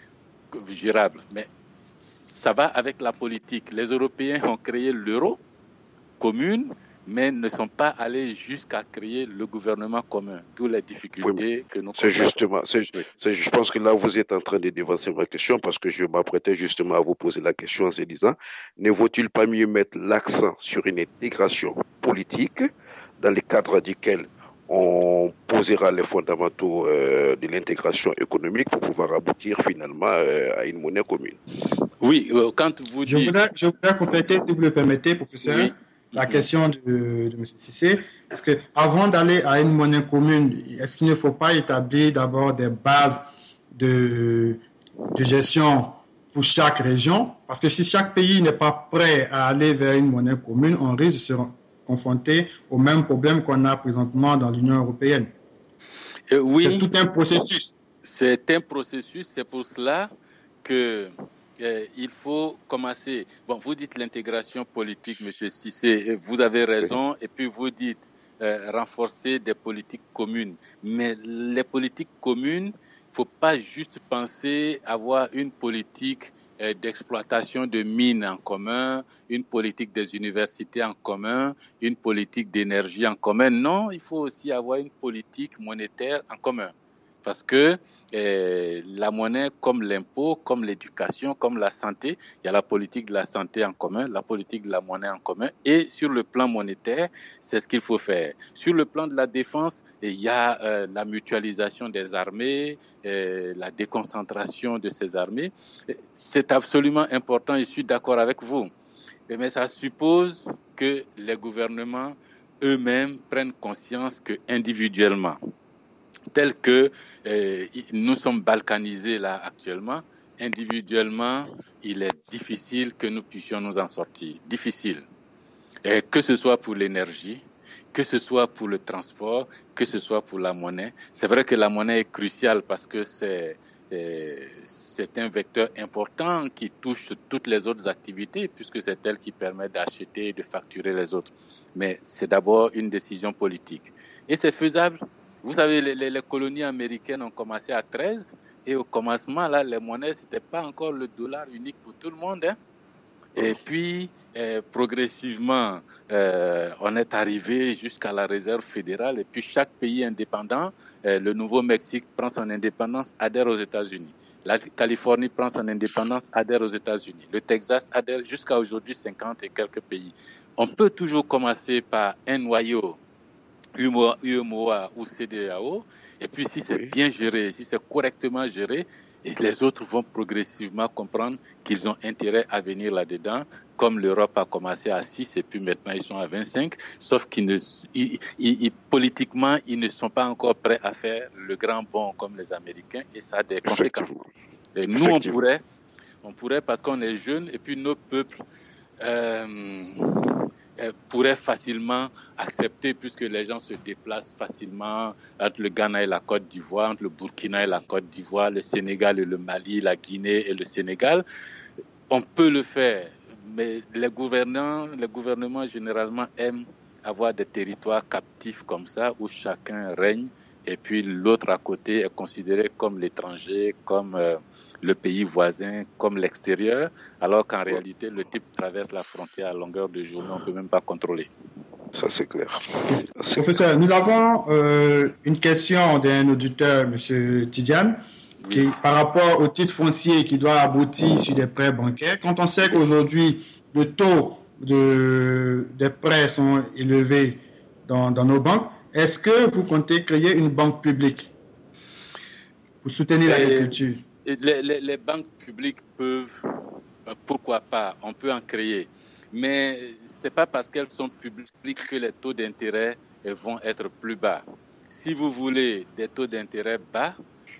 gérable. Mais ça va avec la politique. Les Européens ont créé l'euro commune, mais ne sont pas allés jusqu'à créer le gouvernement commun. D'où les difficultés que nous constatons. Je pense que là, vous êtes en train de dévancer ma question parce que je m'apprêtais justement à vous poser la question en se disant, ne vaut-il pas mieux mettre l'accent sur une intégration politique dans le cadre duquel on posera les fondamentaux de l'intégration économique pour pouvoir aboutir finalement à une monnaie commune? Oui, quand vous dites... Je voudrais compléter, si vous le permettez, professeur. Oui. La question de M. Cissé, parce que avant d'aller à une monnaie commune, est-ce qu'il ne faut pas établir d'abord des bases de gestion pour chaque région? Parce que si chaque pays n'est pas prêt à aller vers une monnaie commune, on risque de se confronter au même problème qu'on a présentement dans l'Union européenne. Oui, c'est tout un processus. C'est un processus, c'est pour cela que il faut commencer. Bon, vous dites l'intégration politique, M. Cissé, vous avez raison, et puis vous dites renforcer des politiques communes. Mais les politiques communes, il ne faut pas juste penser avoir une politique d'exploitation de mines en commun, une politique des universités en commun, une politique d'énergie en commun. Non, il faut aussi avoir une politique monétaire en commun. Parce que la monnaie, comme l'impôt, comme l'éducation, comme la santé, il y a la politique de la santé en commun, la politique de la monnaie en commun. Et sur le plan monétaire, c'est ce qu'il faut faire. Sur le plan de la défense, il y a la mutualisation des armées, la déconcentration de ces armées. C'est absolument important, je suis d'accord avec vous. Mais ça suppose que les gouvernements eux-mêmes prennent conscience que individuellement, tel que nous sommes balkanisés là actuellement, individuellement, il est difficile que nous puissions nous en sortir. Difficile. Que ce soit pour l'énergie, que ce soit pour le transport, que ce soit pour la monnaie. C'est vrai que la monnaie est cruciale parce que c'est un vecteur important qui touche toutes les autres activités puisque c'est elle qui permet d'acheter et de facturer les autres. Mais c'est d'abord une décision politique. Et c'est faisable. Vous savez, les colonies américaines ont commencé à 13 et au commencement, là, les monnaies, c'était pas encore le dollar unique pour tout le monde. Hein. Et puis, progressivement, on est arrivé jusqu'à la réserve fédérale et puis chaque pays indépendant, le Nouveau-Mexique prend son indépendance, adhère aux États-Unis. La Californie prend son indépendance, adhère aux États-Unis. Le Texas adhère jusqu'à aujourd'hui 50 et quelques pays. On peut toujours commencer par un noyau UEMOA ou CEDEAO, et puis si c'est bien géré, si c'est correctement géré, et les autres vont progressivement comprendre qu'ils ont intérêt à venir là-dedans, comme l'Europe a commencé à 6 et puis maintenant ils sont à 25, sauf politiquement, ils ne sont pas encore prêts à faire le grand bond comme les Américains et ça a des conséquences. Et nous, on pourrait parce qu'on est jeunes et puis nos peuples pourraient facilement accepter puisque les gens se déplacent facilement entre le Ghana et la Côte d'Ivoire, entre le Burkina et la Côte d'Ivoire, le Sénégal et le Mali, la Guinée et le Sénégal. On peut le faire, mais les gouvernements généralement aiment avoir des territoires captifs comme ça où chacun règne et puis l'autre à côté est considéré comme l'étranger, comme le pays voisin, comme l'extérieur, alors qu'en réalité, le type traverse la frontière à longueur de journée, on ne peut même pas contrôler. Ça, c'est clair. Professeur, nous avons une question d'un auditeur, M. Tidiane, qui, par rapport au titre foncier qui doit aboutir sur des prêts bancaires. Quand on sait qu'aujourd'hui, le taux des prêts sont élevés dans nos banques, est-ce que vous comptez créer une banque publique pour soutenir l'agriculture? Les banques publiques peuvent, pourquoi pas, on peut en créer. Mais ce n'est pas parce qu'elles sont publiques que les taux d'intérêt vont être plus bas. Si vous voulez des taux d'intérêt bas,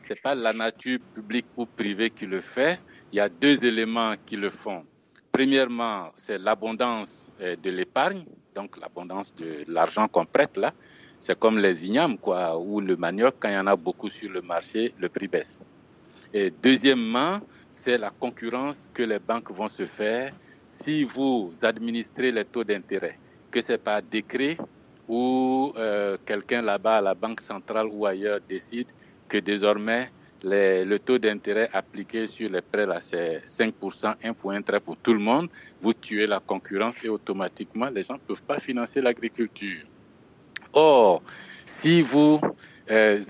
ce n'est pas la nature publique ou privée qui le fait. Il y a deux éléments qui le font. Premièrement, c'est l'abondance de l'épargne, donc l'abondance de l'argent qu'on prête là. C'est comme les ignames, quoi, ou le manioc, quand il y en a beaucoup sur le marché, le prix baisse. Et deuxièmement, c'est la concurrence que les banques vont se faire si vous administrez les taux d'intérêt, que c'est par décret ou quelqu'un là-bas à la Banque centrale ou ailleurs décide que désormais le taux d'intérêt appliqué sur les prêts là c'est 5%, 1,3 pour tout le monde. Vous tuez la concurrence et automatiquement les gens ne peuvent pas financer l'agriculture. Or, si vous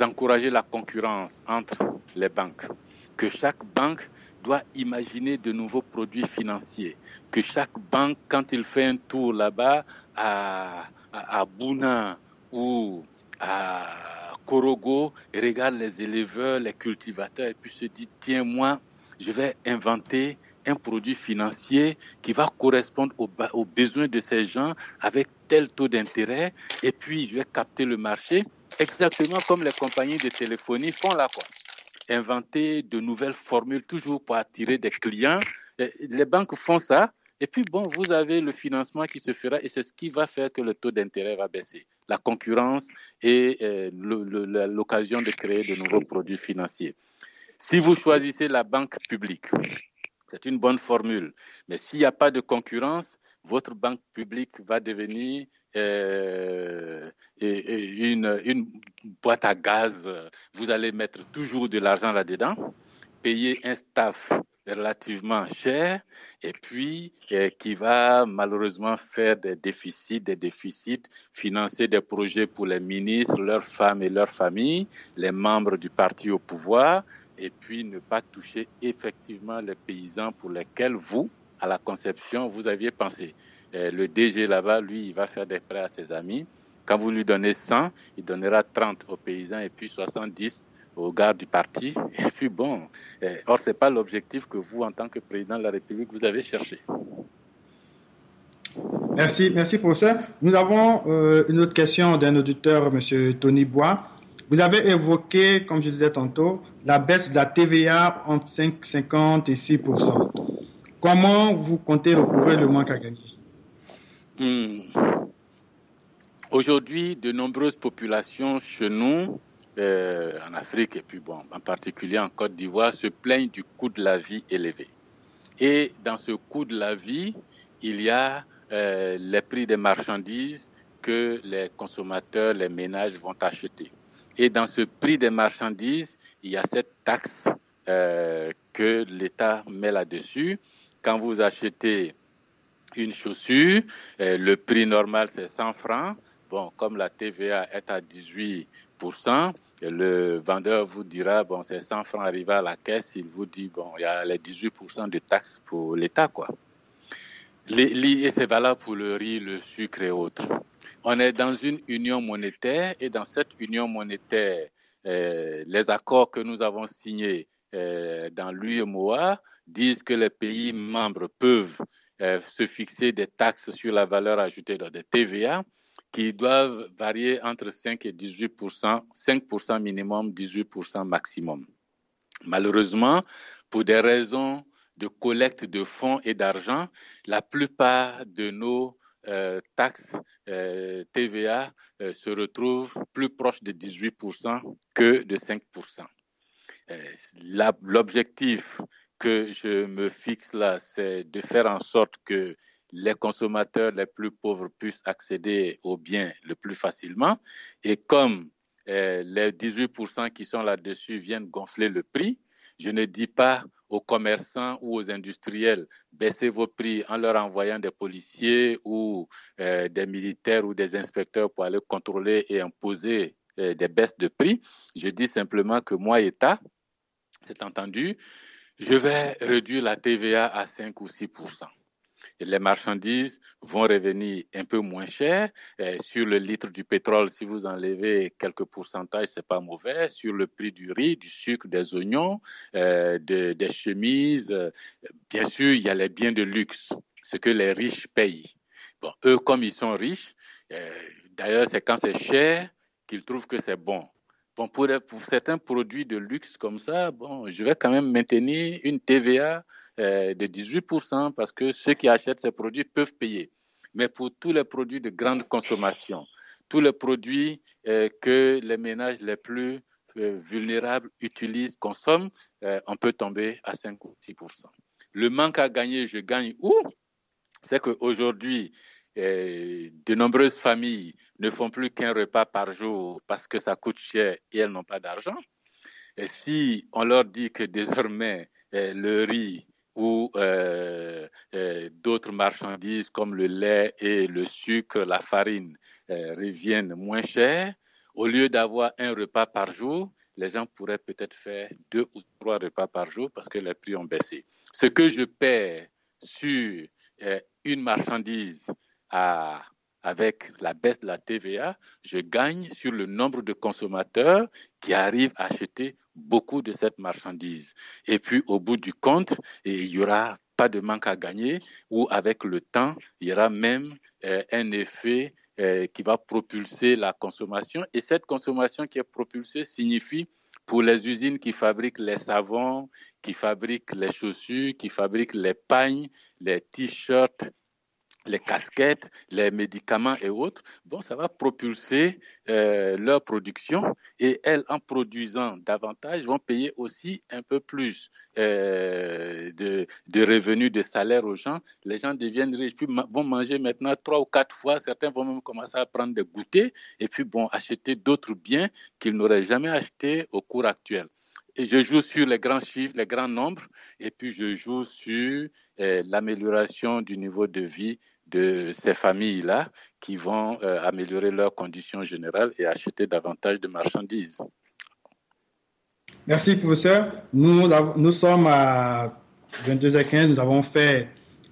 encouragez la concurrence entre les banques, que chaque banque doit imaginer de nouveaux produits financiers, que chaque banque, quand il fait un tour là-bas à Bouna ou à Korogo, regarde les éleveurs, les cultivateurs et puis se dit, tiens, moi, je vais inventer un produit financier qui va correspondre aux besoins de ces gens avec tel taux d'intérêt et puis je vais capter le marché exactement comme les compagnies de téléphonie font là, quoi. Inventer de nouvelles formules toujours pour attirer des clients. Les banques font ça. Et puis, bon, vous avez le financement qui se fera et c'est ce qui va faire que le taux d'intérêt va baisser. La concurrence et l'occasion de créer de nouveaux produits financiers. Si vous choisissez la banque publique, c'est une bonne formule. Mais s'il n'y a pas de concurrence, votre banque publique va devenir une boîte à gaz. Vous allez mettre toujours de l'argent là-dedans, payer un staff relativement cher et puis qui va malheureusement faire des déficits, financer des projets pour les ministres, leurs femmes et leurs familles, les membres du parti au pouvoir, et puis ne pas toucher effectivement les paysans pour lesquels vous, à la conception, vous aviez pensé. Le DG là-bas, lui, il va faire des prêts à ses amis. Quand vous lui donnez 100, il donnera 30 aux paysans et puis 70 aux gars du parti. Et puis bon, or, ce n'est pas l'objectif que vous, en tant que président de la République, vous avez cherché. Merci pour ça. Nous avons une autre question d'un auditeur, M. Tony Bois. Vous avez évoqué, comme je disais tantôt, la baisse de la TVA entre 5,50 et 6%. Comment vous comptez recouvrir le manque à gagner? Aujourd'hui, de nombreuses populations chez nous, en Afrique et puis bon, en particulier en Côte d'Ivoire, se plaignent du coût de la vie élevé. Et dans ce coût de la vie, il y a les prix des marchandises que les consommateurs, les ménages vont acheter. Et dans ce prix des marchandises, il y a cette taxe que l'État met là-dessus. Quand vous achetez une chaussure, le prix normal, c'est 100 francs. Bon, comme la TVA est à 18%, le vendeur vous dira, bon, c'est 100 francs arrivé à la caisse, il vous dit, bon, il y a les 18% de taxes pour l'État, quoi. Et c'est valable pour le riz, le sucre et autres. On est dans une union monétaire et dans cette union monétaire, les accords que nous avons signés dans l'UEMOA disent que les pays membres peuvent se fixer des taxes sur la valeur ajoutée, donc des TVA, qui doivent varier entre 5 et 18%, 5% minimum, 18% maximum. Malheureusement, pour des raisons de collecte de fonds et d'argent, la plupart de nos taxes TVA se retrouvent plus proches de 18% que de 5%. L'objectif que je me fixe là, c'est de faire en sorte que les consommateurs les plus pauvres puissent accéder aux biens le plus facilement. Et comme les 18% qui sont là-dessus viennent gonfler le prix, je ne dis pas aux commerçants ou aux industriels baissez vos prix en leur envoyant des policiers ou des militaires ou des inspecteurs pour aller contrôler et imposer des baisses de prix. Je dis simplement que moi, État, c'est entendu, je vais réduire la TVA à 5 ou 6%. Et les marchandises vont revenir un peu moins chères. Sur le litre du pétrole, si vous enlevez quelques pourcentages, c'est pas mauvais. Sur le prix du riz, du sucre, des oignons, des chemises, bien sûr, il y a les biens de luxe, ce que les riches payent. Bon, eux, comme ils sont riches, d'ailleurs, c'est quand c'est cher qu'ils trouvent que c'est bon. Bon, pour certains produits de luxe comme ça, bon, je vais quand même maintenir une TVA de 18% parce que ceux qui achètent ces produits peuvent payer. Mais pour tous les produits de grande consommation, tous les produits que les ménages les plus vulnérables utilisent, consomment, on peut tomber à 5 ou 6%. Le manque à gagner, je gagne où? C'est qu'aujourd'hui, de nombreuses familles ne font plus qu'un repas par jour parce que ça coûte cher et elles n'ont pas d'argent. Et si on leur dit que désormais le riz ou d'autres marchandises comme le lait et le sucre, la farine reviennent moins chers, au lieu d'avoir un repas par jour, les gens pourraient peut-être faire 2 ou 3 repas par jour parce que les prix ont baissé. Ce que je perds sur une marchandise avec la baisse de la TVA, je gagne sur le nombre de consommateurs qui arrivent à acheter beaucoup de cette marchandise. Et puis, au bout du compte, il n'y aura pas de manque à gagner, ou avec le temps, il y aura même un effet qui va propulser la consommation. Et cette consommation qui est propulsée signifie pour les usines qui fabriquent les savons, qui fabriquent les chaussures, qui fabriquent les pagnes, les t-shirts, les casquettes, les médicaments et autres, bon, ça va propulser leur production et elles, en produisant davantage, vont payer aussi un peu plus de revenus, de salaire aux gens. Les gens deviennent riches, puis vont manger maintenant 3 ou 4 fois. Certains vont même commencer à prendre des goûters et puis bon, acheter d'autres biens qu'ils n'auraient jamais achetés au cours actuel. Et je joue sur les grands chiffres, les grands nombres, et puis je joue sur l'amélioration du niveau de vie de ces familles-là qui vont améliorer leurs conditions générales et acheter davantage de marchandises. Merci, professeur. Nous sommes à 22h15. Nous avons fait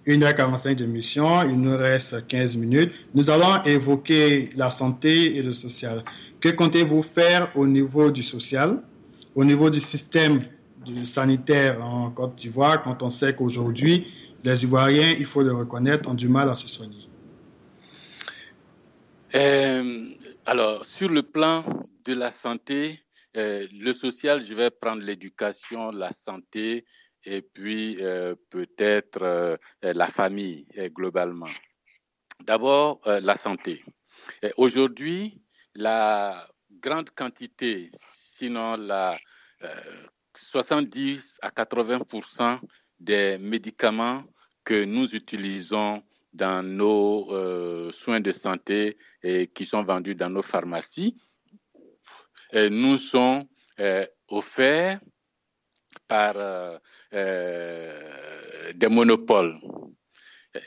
1h45 d'émission. Il nous reste 15 minutes. Nous allons évoquer la santé et le social. Que comptez-vous faire au niveau du social, au niveau du système sanitaire en Côte d'Ivoire, quand on sait qu'aujourd'hui, les Ivoiriens, il faut le reconnaître, ont du mal à se soigner? Alors, sur le plan de la santé, le social, je vais prendre l'éducation, la santé et puis peut-être la famille globalement. D'abord, la santé. Aujourd'hui, la grande quantité, sinon la 70 à 80% des médicaments que nous utilisons dans nos soins de santé et qui sont vendus dans nos pharmacies nous sont offerts par des monopoles.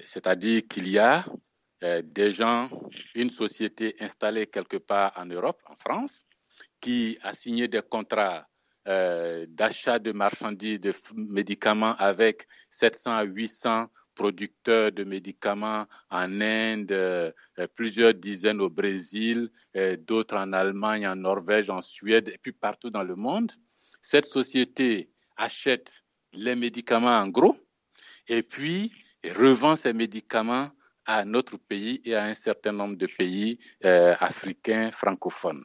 C'est-à-dire qu'il y a des gens, une société installée quelque part en Europe, en France, qui a signé des contrats d'achat de marchandises, de médicaments avec 700 à 800 producteurs de médicaments en Inde, plusieurs dizaines au Brésil, d'autres en Allemagne, en Norvège, en Suède et puis partout dans le monde. Cette société achète les médicaments en gros et puis revend ces médicaments à notre pays et à un certain nombre de pays africains francophones.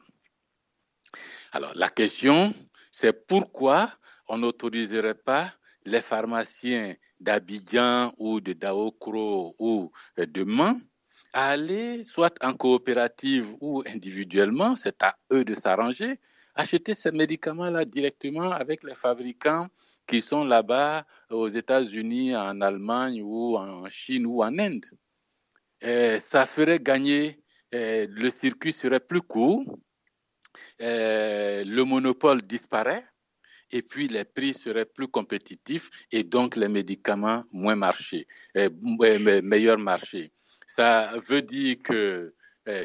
Alors, la question, c'est pourquoi on n'autoriserait pas les pharmaciens d'Abidjan ou de Daokro ou de Mans à aller, soit en coopérative ou individuellement, c'est à eux de s'arranger, acheter ces médicaments-là directement avec les fabricants qui sont là-bas aux États-Unis, en Allemagne ou en Chine ou en Inde. Ça ferait gagner, le circuit serait plus court, le monopole disparaît et puis les prix seraient plus compétitifs et donc les médicaments moins marché, meilleur marché. Ça veut dire que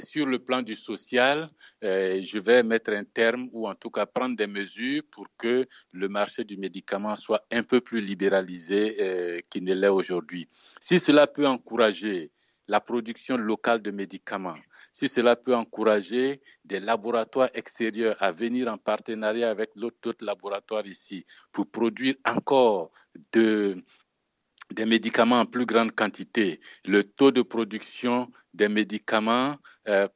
sur le plan du social, je vais mettre un terme ou en tout cas prendre des mesures pour que le marché du médicament soit un peu plus libéralisé qu'il ne l'est aujourd'hui. Si cela peut encourager la production locale de médicaments, si cela peut encourager des laboratoires extérieurs à venir en partenariat avec d'autres laboratoires ici pour produire encore des médicaments en plus grande quantité, le taux de production des médicaments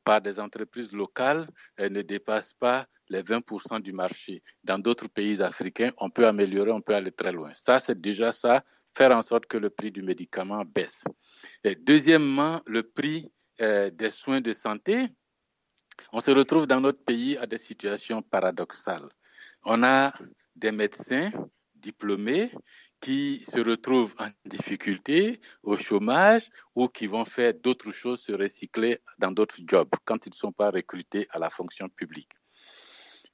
par des entreprises locales ne dépasse pas les 20% du marché. Dans d'autres pays africains, on peut améliorer, on peut aller très loin. Ça, c'est déjà ça, faire en sorte que le prix du médicament baisse. Et deuxièmement, le prix des soins de santé. On se retrouve dans notre pays à des situations paradoxales. On a des médecins diplômés qui se retrouvent en difficulté, au chômage, ou qui vont faire d'autres choses, se recycler dans d'autres jobs quand ils ne sont pas recrutés à la fonction publique.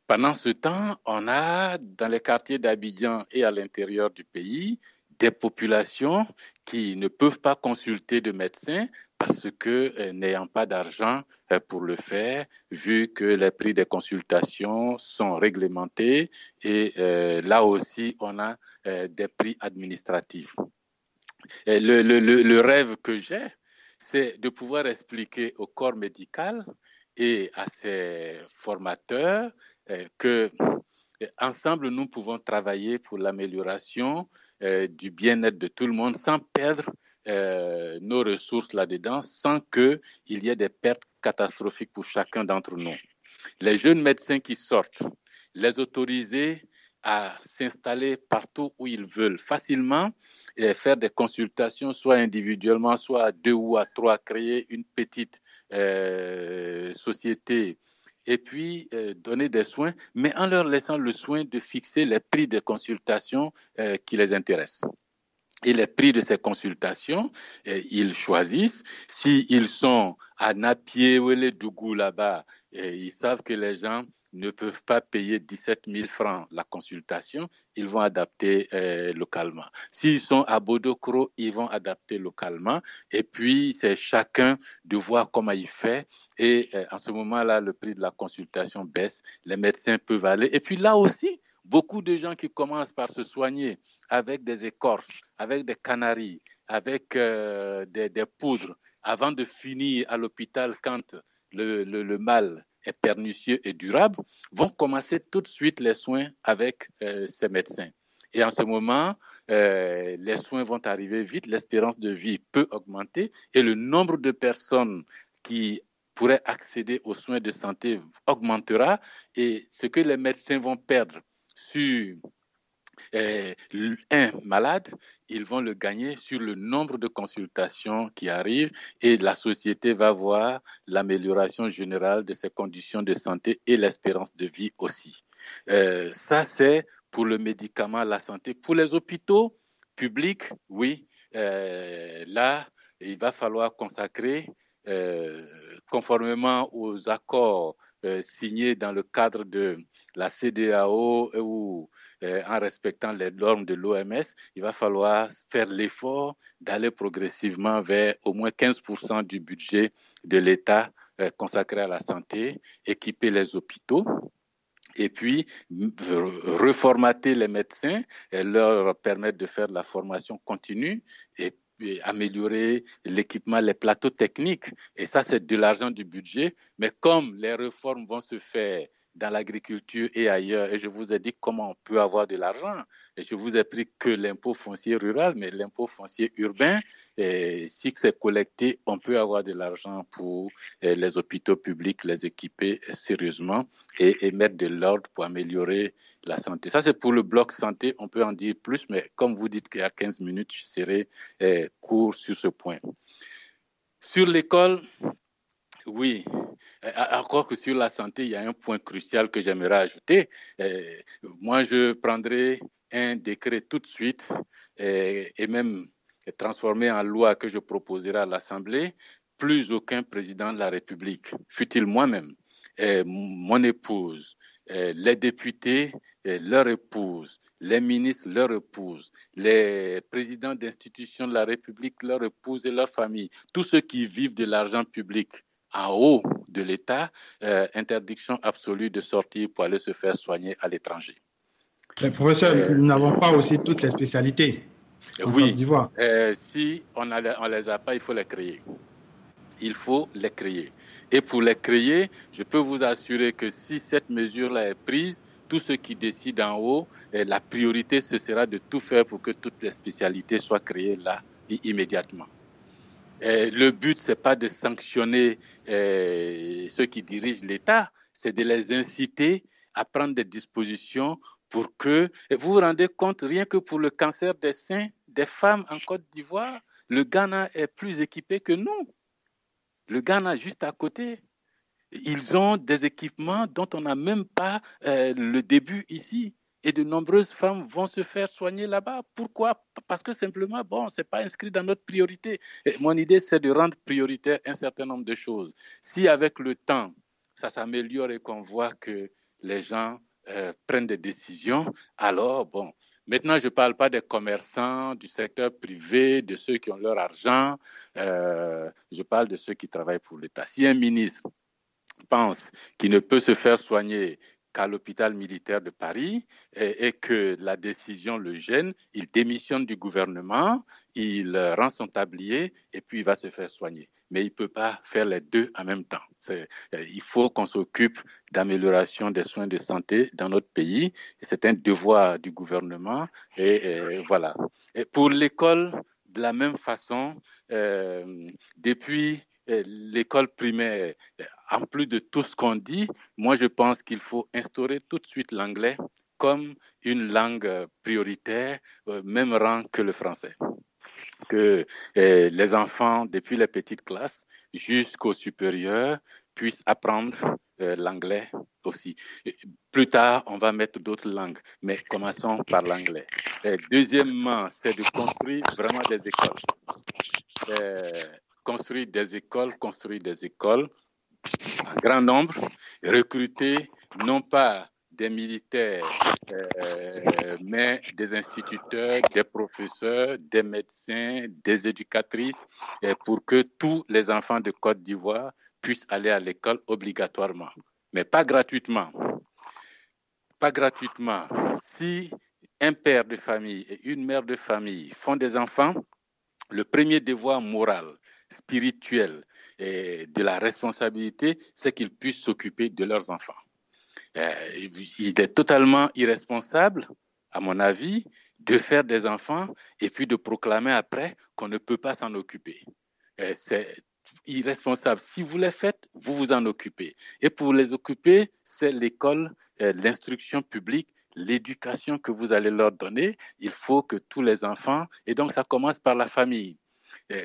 Pendant ce temps, on a dans les quartiers d'Abidjan et à l'intérieur du pays des populations qui ne peuvent pas consulter de médecins parce que n'ayant pas d'argent pour le faire, vu que les prix des consultations sont réglementés et là aussi on a des prix administratifs. Et le rêve que j'ai, c'est de pouvoir expliquer au corps médical et à ses formateurs que ensemble, nous pouvons travailler pour l'amélioration du bien-être de tout le monde sans perdre nos ressources là-dedans, sans qu'il y ait des pertes catastrophiques pour chacun d'entre nous. Les jeunes médecins qui sortent, les autoriser à s'installer partout où ils veulent facilement et faire des consultations, soit individuellement, soit à 2 ou à 3, créer une petite société et puis donner des soins, mais en leur laissant le soin de fixer les prix des consultations qui les intéressent. Et les prix de ces consultations, ils choisissent. S'ils sont à Napié ou les Dougou là-bas, ils savent que les gens ne peuvent pas payer 17 000 francs la consultation, ils vont adapter localement. S'ils sont à Bodokro, ils vont adapter localement. Et puis, c'est chacun de voir comment il fait. Et en ce moment-là, le prix de la consultation baisse. Les médecins peuvent aller. Et puis là aussi, beaucoup de gens qui commencent par se soigner avec des écorces, avec des canaries, avec des poudres, avant de finir à l'hôpital quand le mal est pernicieux et durable, vont commencer tout de suite les soins avec ces médecins. Et en ce moment, les soins vont arriver vite, l'espérance de vie peut augmenter et le nombre de personnes qui pourraient accéder aux soins de santé augmentera et ce que les médecins vont perdre sur un malade, ils vont le gagner sur le nombre de consultations qui arrivent et la société va voir l'amélioration générale de ses conditions de santé et l'espérance de vie aussi. Ça, c'est pour le médicament, la santé. Pour les hôpitaux publics, oui, là, il va falloir consacrer, conformément aux accords signés dans le cadre de la CEDEAO ou en respectant les normes de l'OMS, il va falloir faire l'effort d'aller progressivement vers au moins 15% du budget de l'État consacré à la santé, équiper les hôpitaux et puis reformater les médecins et leur permettre de faire de la formation continue et améliorer l'équipement, les plateaux techniques. Et ça, c'est de l'argent du budget. Mais comme les réformes vont se faire dans l'agriculture et ailleurs, et je vous ai dit comment on peut avoir de l'argent, et je vous ai pris que l'impôt foncier rural, mais l'impôt foncier urbain, et si c'est collecté, on peut avoir de l'argent pour les hôpitaux publics, les équiper sérieusement et mettre de l'ordre pour améliorer la santé. Ça, c'est pour le bloc santé, on peut en dire plus, mais comme vous dites qu'il y a 15 minutes, je serai court sur ce point. Sur l'école, oui, encore que sur la santé, il y a un point crucial que j'aimerais ajouter. Moi, je prendrai un décret tout de suite et même transformé en loi que je proposerai à l'Assemblée. Plus aucun président de la République, fût-il moi-même, mon épouse, les députés, leur épouse, les ministres, leur épouse, les présidents d'institutions de la République, leur épouse et leur famille, tous ceux qui vivent de l'argent public en haut de l'État, interdiction absolue de sortir pour aller se faire soigner à l'étranger. Mais professeur, nous n'avons pas aussi toutes les spécialités en Côte d'Ivoire. Si on les a pas, il faut les créer. Il faut les créer. Et pour les créer, je peux vous assurer que si cette mesure-là est prise, tous ceux qui décident en haut, la priorité, ce sera de tout faire pour que toutes les spécialités soient créées là, immédiatement. Le but, c'est pas de sanctionner ceux qui dirigent l'État, c'est de les inciter à prendre des dispositions pour que... Vous vous rendez compte, rien que pour le cancer des seins des femmes en Côte d'Ivoire, le Ghana est plus équipé que nous. Le Ghana juste à côté. Ils ont des équipements dont on n'a même pas le début ici. Et de nombreuses femmes vont se faire soigner là-bas. Pourquoi? Parce que simplement, bon, c'est pas inscrit dans notre priorité. Et mon idée, c'est de rendre prioritaire un certain nombre de choses. Si avec le temps, ça s'améliore et qu'on voit que les gens prennent des décisions, alors, bon, maintenant, je ne parle pas des commerçants, du secteur privé, de ceux qui ont leur argent, je parle de ceux qui travaillent pour l'État. Si un ministre pense qu'il ne peut se faire soigner qu'à l'hôpital militaire de Paris et que la décision le gêne, il démissionne du gouvernement, il rend son tablier et puis il va se faire soigner. Mais il ne peut pas faire les deux en même temps. Il faut qu'on s'occupe d'amélioration des soins de santé dans notre pays. Et c'est un devoir du gouvernement. Et voilà. Et pour l'école, de la même façon, depuis l'école primaire, en plus de tout ce qu'on dit, moi je pense qu'il faut instaurer tout de suite l'anglais comme une langue prioritaire, même rang que le français. Que les enfants, depuis les petites classes jusqu'au supérieur, puissent apprendre l'anglais aussi. Plus tard, on va mettre d'autres langues, mais commençons par l'anglais. Deuxièmement, c'est de construire vraiment des écoles. Construire des écoles en grand nombre, recruter non pas des militaires, mais des instituteurs, des professeurs, des médecins, des éducatrices, pour que tous les enfants de Côte d'Ivoire puissent aller à l'école obligatoirement, mais pas gratuitement. Pas gratuitement. Si un père de famille et une mère de famille font des enfants, le premier devoir moral, spirituel et de la responsabilité, c'est qu'ils puissent s'occuper de leurs enfants. Il est totalement irresponsable, à mon avis, de faire des enfants et puis de proclamer après qu'on ne peut pas s'en occuper. C'est irresponsable. Si vous les faites, vous vous en occupez. Et pour les occuper, c'est l'école, l'instruction publique, l'éducation que vous allez leur donner. Il faut que tous les enfants, et donc ça commence par la famille.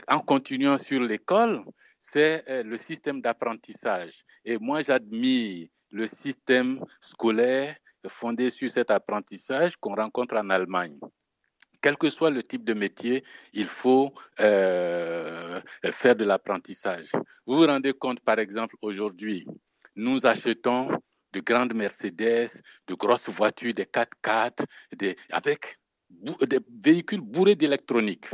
En continuant sur l'école, c'est le système d'apprentissage. Et moi, j'admire le système scolaire fondé sur cet apprentissage qu'on rencontre en Allemagne. Quel que soit le type de métier, il faut faire de l'apprentissage. Vous vous rendez compte, par exemple, aujourd'hui, nous achetons de grandes Mercedes, de grosses voitures, des 4x4, avec des véhicules bourrés d'électronique.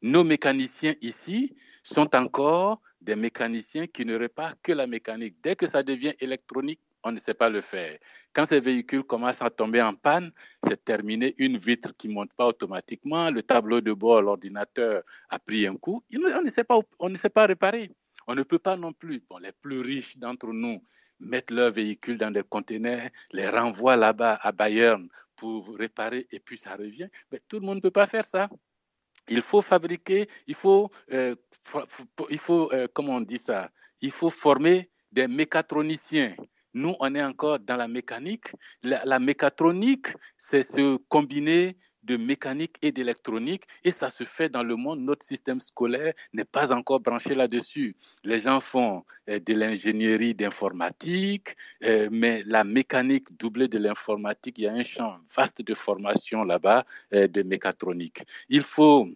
Nos mécaniciens ici sont encore des mécaniciens qui ne réparent que la mécanique. Dès que ça devient électronique, on ne sait pas le faire. Quand ces véhicules commencent à tomber en panne, c'est terminé. Une vitre qui ne monte pas automatiquement, le tableau de bord, l'ordinateur a pris un coup. On ne sait pas réparer. On ne peut pas non plus. Bon, les plus riches d'entre nous mettent leurs véhicules dans des containers, les renvoient là-bas à Bayern pour réparer et puis ça revient. Mais tout le monde ne peut pas faire ça. Il faut fabriquer, comment on dit ça? Il faut former des mécatroniciens. Nous, on est encore dans la mécanique. La mécatronique, c'est se combiner de mécanique et d'électronique, et ça se fait dans le monde. Notre système scolaire n'est pas encore branché là-dessus. Les gens font de l'ingénierie d'informatique, mais la mécanique doublée de l'informatique, il y a un champ vaste de formation là-bas de mécatronique. Il faut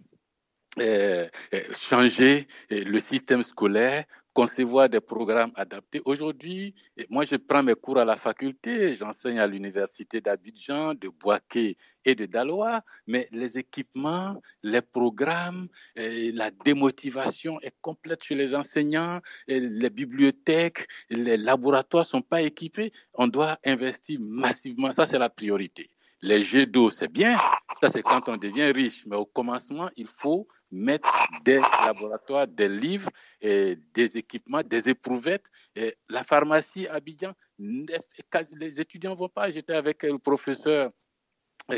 changer le système scolaire, concevoir des programmes adaptés. Aujourd'hui, moi, je prends mes cours à la faculté, j'enseigne à l'université d'Abidjan, de Bouaké et de Daloa, mais les équipements, les programmes, la démotivation est complète chez les enseignants, les bibliothèques, les laboratoires ne sont pas équipés. On doit investir massivement, ça c'est la priorité. Les jets d'eau, c'est bien, ça c'est quand on devient riche, mais au commencement, il faut mettre des laboratoires, des livres, et des équipements, des éprouvettes. Et la pharmacie à Abidjan, les étudiants ne vont pas. J'étais avec le professeur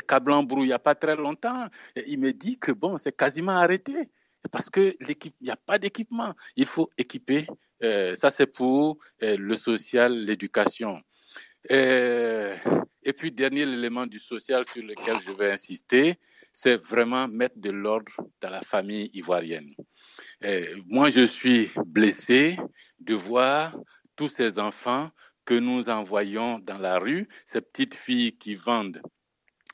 Kablan-Brou il n'y a pas très longtemps. Et il me dit que bon, c'est quasiment arrêté parce que il n'y a pas d'équipement. Il faut équiper. Ça, c'est pour le social, l'éducation. Et puis, dernier élément du social sur lequel je vais insister, c'est vraiment mettre de l'ordre dans la famille ivoirienne. Moi, je suis blessé de voir tous ces enfants que nous envoyons dans la rue, ces petites filles qui vendent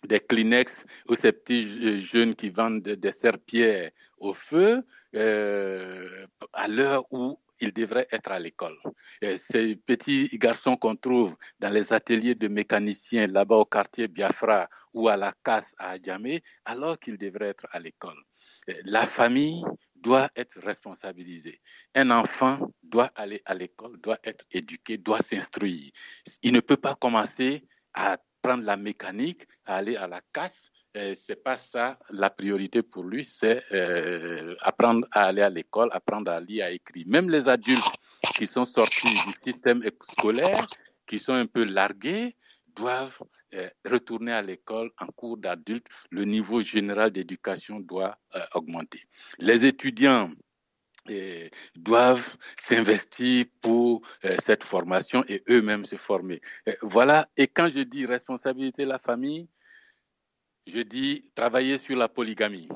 des Kleenex ou ces petits jeunes qui vendent des serpillères au feu à l'heure où ils devraient être à l'école. Ces petits garçons qu'on trouve dans les ateliers de mécaniciens là-bas au quartier Biafra ou à la casse à Adjamé, alors qu'ils devraient être à l'école. La famille doit être responsabilisée. Un enfant doit aller à l'école, doit être éduqué, doit s'instruire. Il ne peut pas commencer à prendre la mécanique, à aller à la casse. C'est pas ça la priorité pour lui, c'est apprendre à aller à l'école, apprendre à lire, à écrire. Même les adultes qui sont sortis du système scolaire, qui sont un peu largués, doivent retourner à l'école en cours d'adulte. Le niveau général d'éducation doit augmenter. Les étudiants doivent s'investir pour cette formation et eux-mêmes se former. Voilà, et quand je dis responsabilité de la famille, je dis travailler sur la polygamie.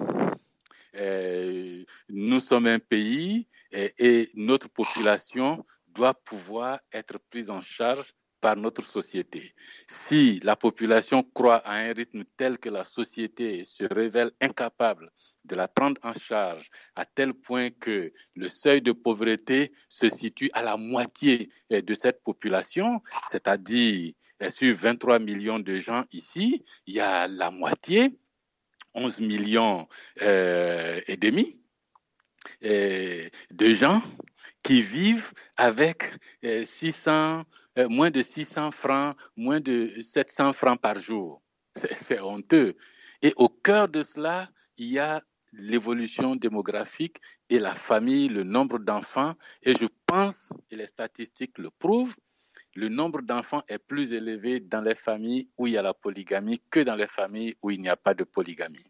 Nous sommes un pays et notre population doit pouvoir être prise en charge par notre société. Si la population croît à un rythme tel que la société se révèle incapable de la prendre en charge à tel point que le seuil de pauvreté se situe à la moitié de cette population, c'est-à-dire sur 23 millions de gens ici, il y a la moitié, 11 millions et demi de gens qui vivent avec moins de 600 francs, moins de 700 francs par jour. C'est honteux. Et au cœur de cela, il y a l'évolution démographique et la famille, le nombre d'enfants. Et je pense, et les statistiques le prouvent, le nombre d'enfants est plus élevé dans les familles où il y a la polygamie que dans les familles où il n'y a pas de polygamie.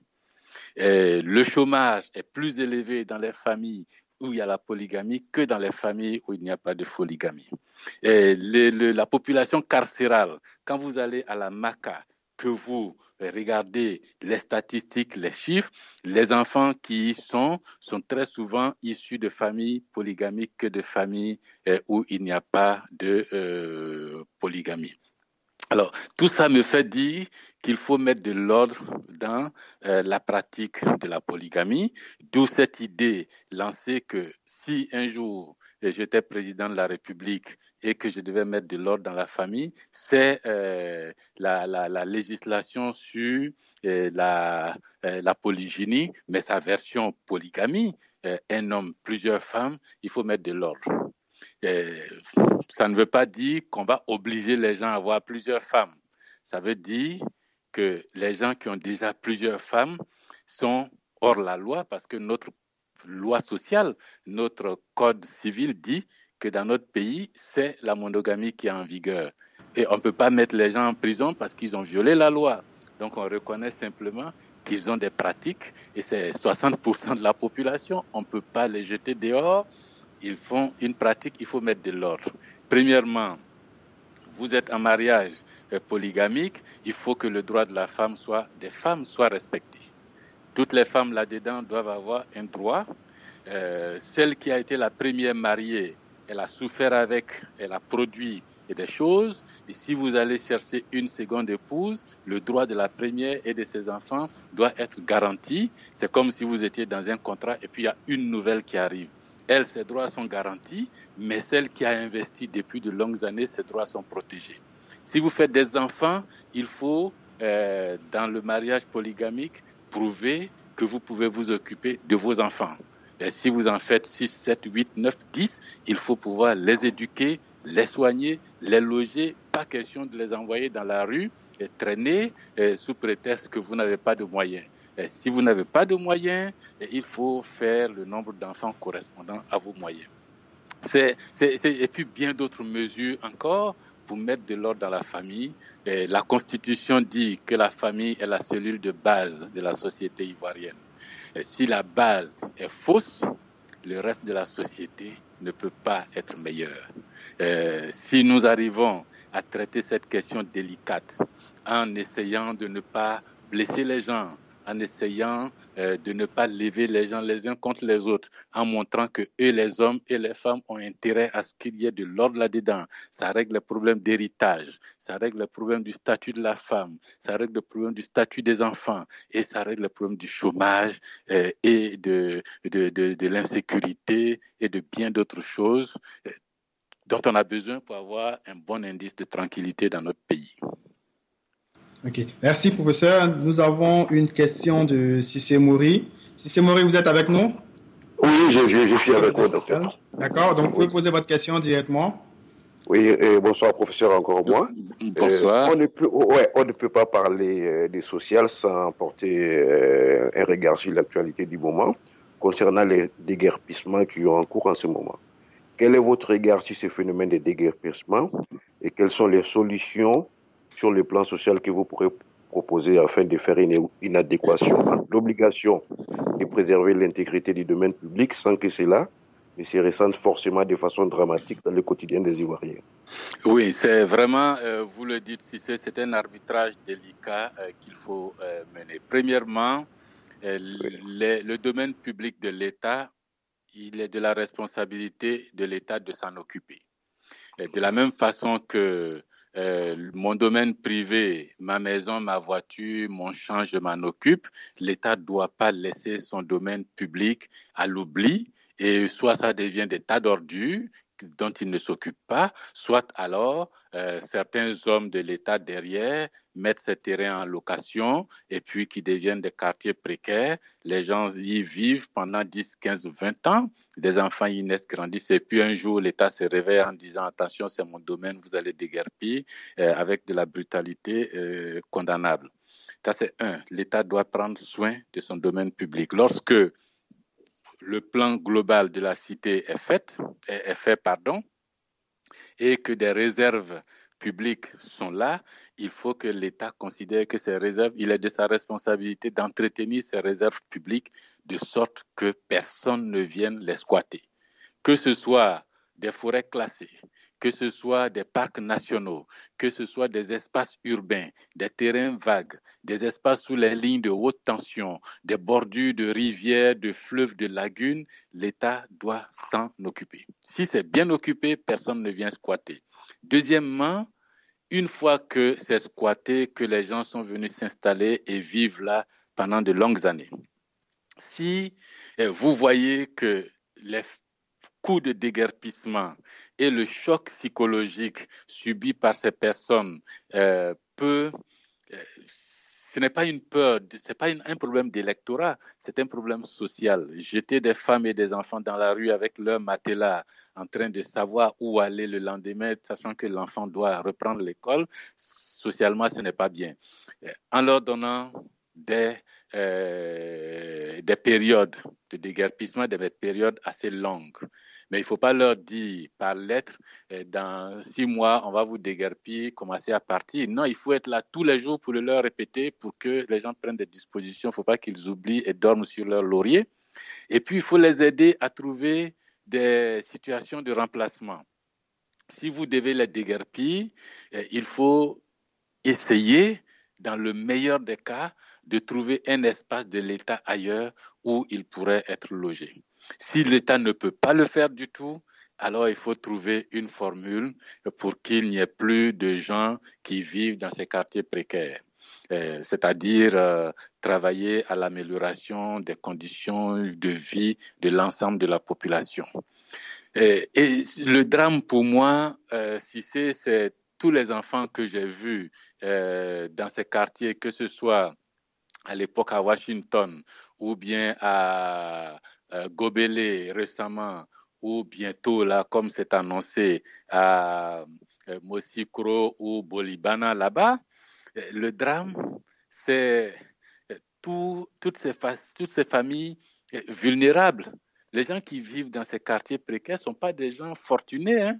Le chômage est plus élevé dans les familles où il y a la polygamie que dans les familles où il n'y a pas de polygamie. La population carcérale, quand vous allez à la MACA, que vous regardez les statistiques, les chiffres, les enfants qui y sont très souvent issus de familles polygamiques que de familles où il n'y a pas de polygamie. Alors, tout ça me fait dire qu'il faut mettre de l'ordre dans la pratique de la polygamie, d'où cette idée lancée que si un jour j'étais président de la République et que je devais mettre de l'ordre dans la famille, c'est la législation sur la polygynie, mais sa version polygamie, un homme, plusieurs femmes, il faut mettre de l'ordre. Ça ne veut pas dire qu'on va obliger les gens à avoir plusieurs femmes. Ça veut dire que les gens qui ont déjà plusieurs femmes sont hors la loi parce que notre loi sociale, notre code civil dit que dans notre pays, c'est la monogamie qui est en vigueur. Et on ne peut pas mettre les gens en prison parce qu'ils ont violé la loi. Donc on reconnaît simplement qu'ils ont des pratiques et c'est 60% de la population. On ne peut pas les jeter dehors. Ils font une pratique, il faut mettre de l'ordre. Premièrement, vous êtes en mariage polygamique, il faut que le droit de la femme des femmes soit respecté. Toutes les femmes là-dedans doivent avoir un droit. Celle qui a été la première mariée, elle a souffert avec, elle a produit des choses. Et si vous allez chercher une seconde épouse, le droit de la première et de ses enfants doit être garanti. C'est comme si vous étiez dans un contrat et puis il y a une nouvelle qui arrive. Elle, ses droits sont garantis, mais celle qui a investi depuis de longues années, ses droits sont protégés. Si vous faites des enfants, il faut, dans le mariage polygamique, prouver que vous pouvez vous occuper de vos enfants. Et si vous en faites 6, 7, 8, 9, 10, il faut pouvoir les éduquer, les soigner, les loger. Pas question de les envoyer dans la rue et traîner sous prétexte que vous n'avez pas de moyens. Si vous n'avez pas de moyens, il faut faire le nombre d'enfants correspondant à vos moyens. Et puis bien d'autres mesures encore pour mettre de l'ordre dans la famille. La Constitution dit que la famille est la cellule de base de la société ivoirienne. Si la base est fausse, le reste de la société ne peut pas être meilleur. Si nous arrivons à traiter cette question délicate en essayant de ne pas blesser les gens, en essayant de ne pas lever les gens les uns contre les autres, en montrant que eux, les hommes et les femmes, ont intérêt à ce qu'il y ait de l'ordre là-dedans. Ça règle le problème d'héritage, ça règle le problème du statut de la femme, ça règle le problème du statut des enfants, et ça règle le problème du chômage et de l'insécurité et de bien d'autres choses dont on a besoin pour avoir un bon indice de tranquillité dans notre pays. Ok, merci professeur. Nous avons une question de Cissé Mori. Cissé Mori, vous êtes avec nous? Oui, je suis avec vous, docteur. D'accord, donc vous pouvez poser votre question directement. Oui, bonsoir professeur encore moi. Bonsoir. On ne peut pas parler des social sans porter un regard sur l'actualité du moment concernant les déguerpissements qui ont en cours en ce moment. Quel est votre regard sur ce phénomène de déguerpissement et quelles sont les solutions sur le plan social que vous pourrez proposer afin de faire une adéquation entre l'obligation de préserver l'intégrité du domaine public sans que cela ne se ressente forcément de façon dramatique dans le quotidien des Ivoiriens? Oui, c'est vraiment, vous le dites, c'est un arbitrage délicat qu'il faut mener. Premièrement, le domaine public de l'État, il est de la responsabilité de l'État de s'en occuper. De la même façon que mon domaine privé, ma maison, ma voiture, mon champ, je m'en occupe, l'État ne doit pas laisser son domaine public à l'oubli, et soit ça devient des tas d'ordures dont il ne s'occupe pas, soit alors certains hommes de l'État derrière mettent ces terrains en location et puis qui deviennent des quartiers précaires. Les gens y vivent pendant 10, 15, 20 ans. Des enfants y naissent, grandissent et puis un jour l'État se réveille en disant attention, c'est mon domaine, vous allez déguerpir avec de la brutalité condamnable. Ça c'est un. L'État doit prendre soin de son domaine public. Lorsque le plan global de la cité est fait, et que des réserves publiques sont là, il faut que l'État considère que ces réserves, il est de sa responsabilité d'entretenir ces réserves publiques de sorte que personne ne vienne les squatter. Que ce soit des forêts classées, que ce soit des parcs nationaux, que ce soit des espaces urbains, des terrains vagues, des espaces sous les lignes de haute tension, des bordures de rivières, de fleuves, de lagunes, l'État doit s'en occuper. Si c'est bien occupé, personne ne vient squatter. Deuxièmement, une fois que c'est squatté, que les gens sont venus s'installer et vivent là pendant de longues années, si vous voyez que les coûts de déguerpissement et le choc psychologique subi par ces personnes ce n'est pas une peur, c'est pas un problème d'électorat, c'est un problème social. Jeter des femmes et des enfants dans la rue avec leur matelas, en train de savoir où aller le lendemain, sachant que l'enfant doit reprendre l'école, socialement, ce n'est pas bien. En leur donnant des périodes de déguerpissement, des périodes assez longues. Mais il ne faut pas leur dire par lettre, dans 6 mois, on va vous déguerpir, commencer à partir. Non, il faut être là tous les jours pour le leur répéter, pour que les gens prennent des dispositions. Il ne faut pas qu'ils oublient et dorment sur leur laurier. Et puis, il faut les aider à trouver des situations de remplacement. Si vous devez les déguerpir, il faut essayer, dans le meilleur des cas, de trouver un espace de l'État ailleurs où ils pourraient être logés. Si l'État ne peut pas le faire du tout, alors il faut trouver une formule pour qu'il n'y ait plus de gens qui vivent dans ces quartiers précaires. C'est-à-dire travailler à l'amélioration des conditions de vie de l'ensemble de la population. Et le drame pour moi, c'est tous les enfants que j'ai vus dans ces quartiers, que ce soit à l'époque à Washington ou bien à Gobelé récemment, ou bientôt, là, comme c'est annoncé, à Mosikro ou Bolibana, là-bas. Le drame, c'est toutes ces familles vulnérables. Les gens qui vivent dans ces quartiers précaires ne sont pas des gens fortunés, hein.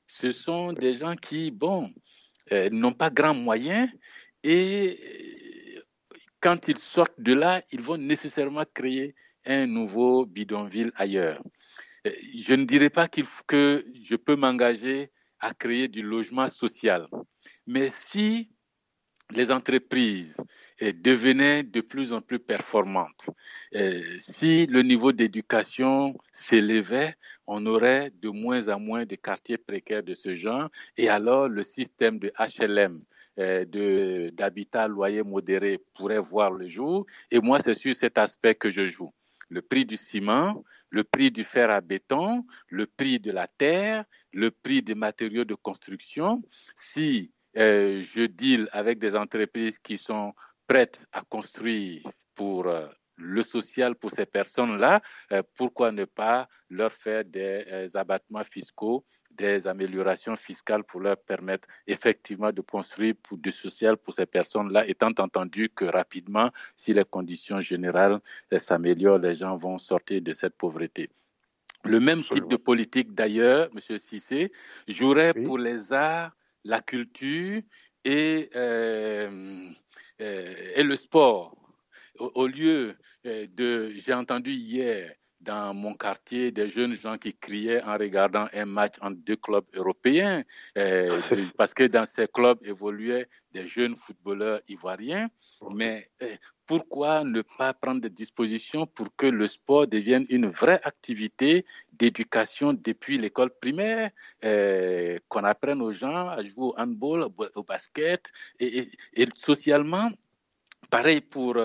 Ce sont des gens qui, n'ont pas grand moyen et quand ils sortent de là, ils vont nécessairement créer un nouveau bidonville ailleurs. Je ne dirais pas que je peux m'engager à créer du logement social. Mais si les entreprises devenaient de plus en plus performantes. Si le niveau d'éducation s'élevait, on aurait de moins en moins de quartiers précaires de ce genre, et alors le système de HLM, d'habitat à loyer modéré, pourrait voir le jour. Et moi, c'est sur cet aspect que je joue. Le prix du ciment, le prix du fer à béton, le prix de la terre, le prix des matériaux de construction. Si je deal avec des entreprises qui sont prêtes à construire pour le social pour ces personnes-là, pourquoi ne pas leur faire des abattements fiscaux, des améliorations fiscales pour leur permettre effectivement de construire pour du social pour ces personnes-là, étant entendu que rapidement, si les conditions générales s'améliorent, les gens vont sortir de cette pauvreté. Le même type de politique, d'ailleurs, M. Cissé, jouerait pour les arts, la culture et le sport. Au lieu j'ai entendu hier dans mon quartier des jeunes gens qui criaient en regardant un match entre deux clubs européens, parce que dans ces clubs évoluaient des jeunes footballeurs ivoiriens. Mais pourquoi ne pas prendre des dispositions pour que le sport devienne une vraie activité d'éducation depuis l'école primaire, qu'on apprenne aux gens à jouer au handball, au basket, et socialement, pareil pour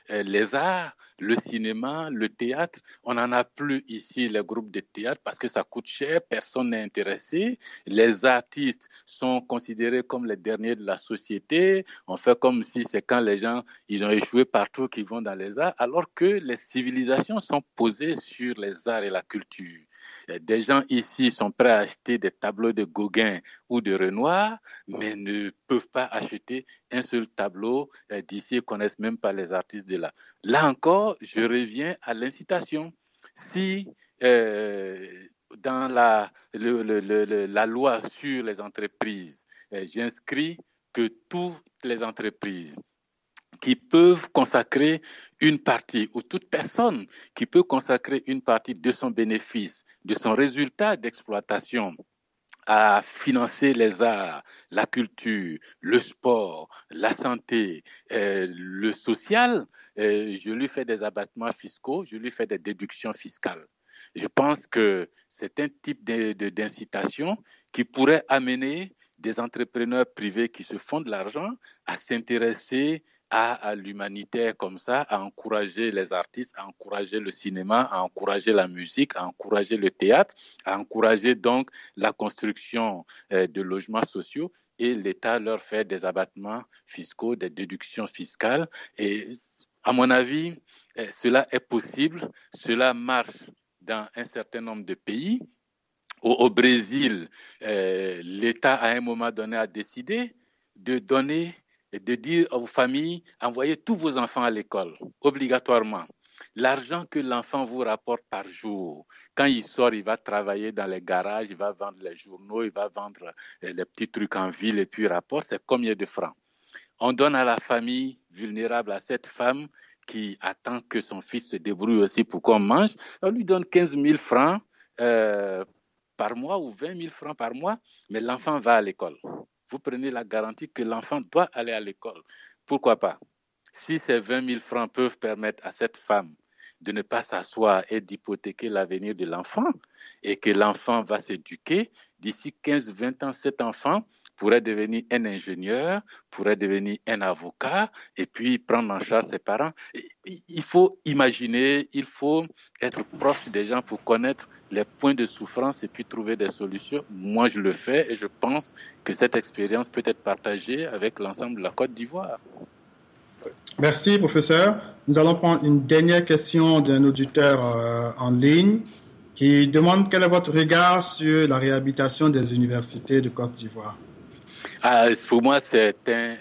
les arts, le cinéma, le théâtre. On n'en a plus ici, les groupes de théâtre, parce que ça coûte cher, personne n'est intéressé. Les artistes sont considérés comme les derniers de la société. On fait comme si c'est quand les gens ils ont échoué partout qu'ils vont dans les arts, alors que les civilisations sont posées sur les arts et la culture. Des gens ici sont prêts à acheter des tableaux de Gauguin ou de Renoir, mais ne peuvent pas acheter un seul tableau d'ici et connaissent même pas les artistes de là. Là encore, je reviens à l'incitation. Si dans la loi sur les entreprises, j'inscris que toutes les entreprises qui peuvent consacrer une partie, ou toute personne qui peut consacrer une partie de son bénéfice, de son résultat d'exploitation à financer les arts, la culture, le sport, la santé, le social, je lui fais des abattements fiscaux, je lui fais des déductions fiscales. Je pense que c'est un type d'incitation qui pourrait amener des entrepreneurs privés qui se font de l'argent à s'intéresser à l'humanitaire comme ça, à encourager les artistes, à encourager le cinéma, à encourager la musique, à encourager le théâtre, à encourager donc la construction de logements sociaux, et l'État leur fait des abattements fiscaux, des déductions fiscales. Et à mon avis, cela est possible, cela marche dans un certain nombre de pays. Au Brésil, l'État à un moment donné a décidé de donner et de dire aux familles, envoyez tous vos enfants à l'école, obligatoirement. L'argent que l'enfant vous rapporte par jour, quand il sort, il va travailler dans les garages, il va vendre les journaux, il va vendre les petits trucs en ville et puis il rapporte, c'est combien de francs? On donne à la famille vulnérable, à cette femme qui attend que son fils se débrouille aussi pour qu'on mange, on lui donne 15 000 francs par mois ou 20 000 francs par mois, mais l'enfant va à l'école. Vous prenez la garantie que l'enfant doit aller à l'école. Pourquoi pas? Si ces 20 000 francs peuvent permettre à cette femme de ne pas s'asseoir et d'hypothéquer l'avenir de l'enfant, et que l'enfant va s'éduquer, d'ici 15-20 ans, cet enfant pourrait devenir un ingénieur, pourrait devenir un avocat, et puis prendre en charge ses parents. Il faut imaginer, il faut être proche des gens pour connaître les points de souffrance et puis trouver des solutions. Moi, je le fais et je pense que cette expérience peut être partagée avec l'ensemble de la Côte d'Ivoire. Merci, professeur. Nous allons prendre une dernière question d'un auditeur en ligne qui demande quel est votre regard sur la réhabilitation des universités de Côte d'Ivoire. Pour moi, c'est un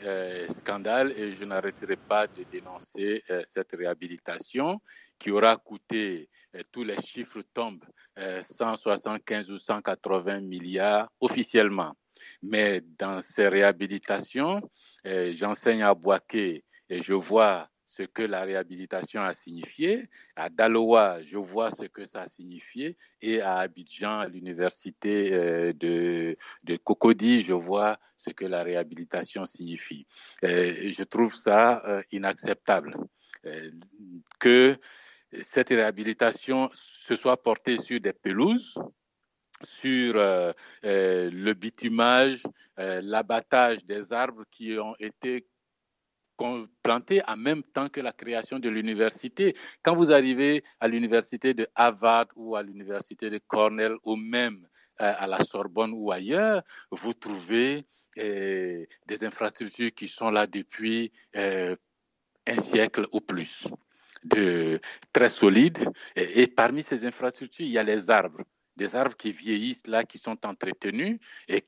scandale et je n'arrêterai pas de dénoncer cette réhabilitation qui aura coûté, tous les chiffres tombent, 175 ou 180 milliards officiellement. Mais dans ces réhabilitations, j'enseigne à Bouaké et je vois ce que la réhabilitation a signifié. À Daloa, je vois ce que ça a signifié. Et à Abidjan, à l'université de Cocody, je vois ce que la réhabilitation signifie. Je trouve ça inacceptable. Que cette réhabilitation se soit portée sur des pelouses, sur le bitumage, l'abattage des arbres qui ont été plantés en même temps que la création de l'université. Quand vous arrivez à l'université de Harvard ou à l'université de Cornell ou même à la Sorbonne ou ailleurs, vous trouvez des infrastructures qui sont là depuis un siècle ou plus, très solides. Et parmi ces infrastructures, il y a les arbres. Des arbres qui vieillissent là, qui sont entretenus et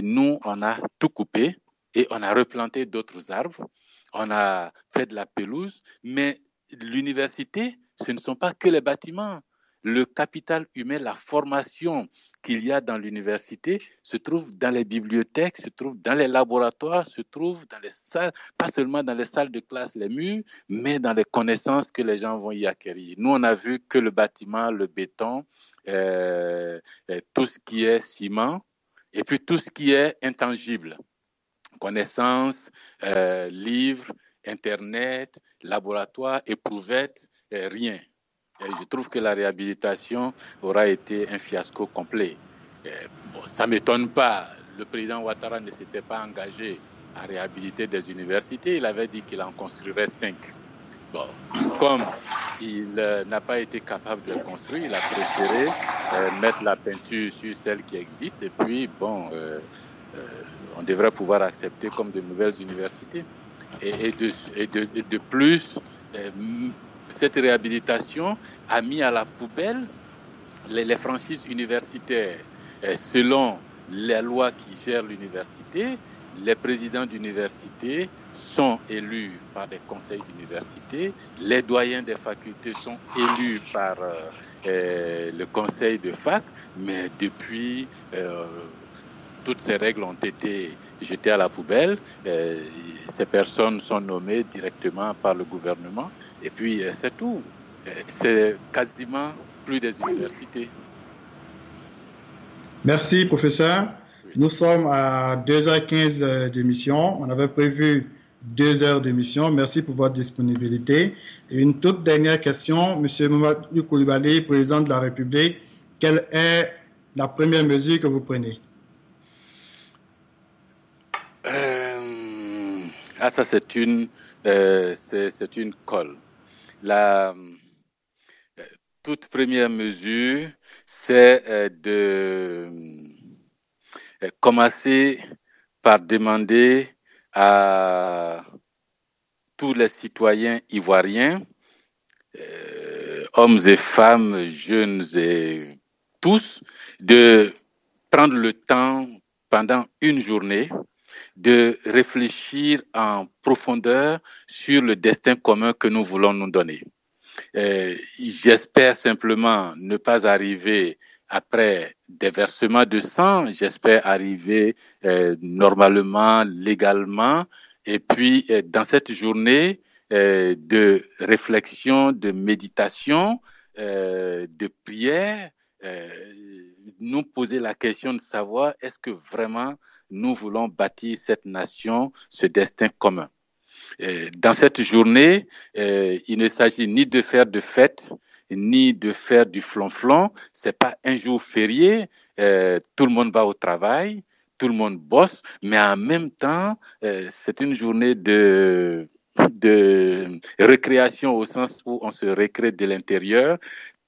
nous, on a tout coupé et on a replanté d'autres arbres. On a fait de la pelouse, mais l'université, ce ne sont pas que les bâtiments. Le capital humain, la formation qu'il y a dans l'université se trouve dans les bibliothèques, se trouve dans les laboratoires, se trouve dans les salles, pas seulement dans les salles de classe, les murs, mais dans les connaissances que les gens vont y acquérir. Nous, on a vu que le bâtiment, le béton, tout ce qui est ciment, et puis tout ce qui est intangible. Connaissances, livres, Internet, laboratoire, éprouvettes, rien. Et je trouve que la réhabilitation aura été un fiasco complet. Bon, ça ne m'étonne pas. Le président Ouattara ne s'était pas engagé à réhabiliter des universités. Il avait dit qu'il en construirait 5. Bon, comme il n'a pas été capable de les construire, il a préféré mettre la peinture sur celles qui existent. Et puis, bon, on devrait pouvoir accepter comme de nouvelles universités. Et de plus, cette réhabilitation a mis à la poubelle les franchises universitaires. Selon les lois qui gèrent l'université, les présidents d'université sont élus par des conseils d'université, les doyens des facultés sont élus par le conseil de fac, mais depuis, toutes ces règles ont été jetées à la poubelle. Ces personnes sont nommées directement par le gouvernement, et puis c'est tout. C'est quasiment plus des universités. Merci, professeur. Nous sommes à 2h15 d'émission. On avait prévu 2 heures d'émission. Merci pour votre disponibilité. Et une toute dernière question. Monsieur Mamadou Coulibaly, président de la République, quelle est la première mesure que vous prenez? Ça, c'est une colle. La toute première mesure, c'est de commencer par demander à tous les citoyens ivoiriens, hommes et femmes, jeunes et tous, de prendre le temps pendant une journée de réfléchir en profondeur sur le destin commun que nous voulons nous donner. J'espère simplement ne pas arriver après des versements de sang, j'espère arriver normalement, légalement, et puis dans cette journée de réflexion, de méditation, de prière, nous poser la question de savoir est-ce que vraiment nous voulons bâtir cette nation, ce destin commun. Dans cette journée, il ne s'agit ni de faire de fête, ni de faire du flonflon. C'est pas un jour férié. Tout le monde va au travail, tout le monde bosse, mais en même temps, c'est une journée de récréation au sens où on se récrée de l'intérieur,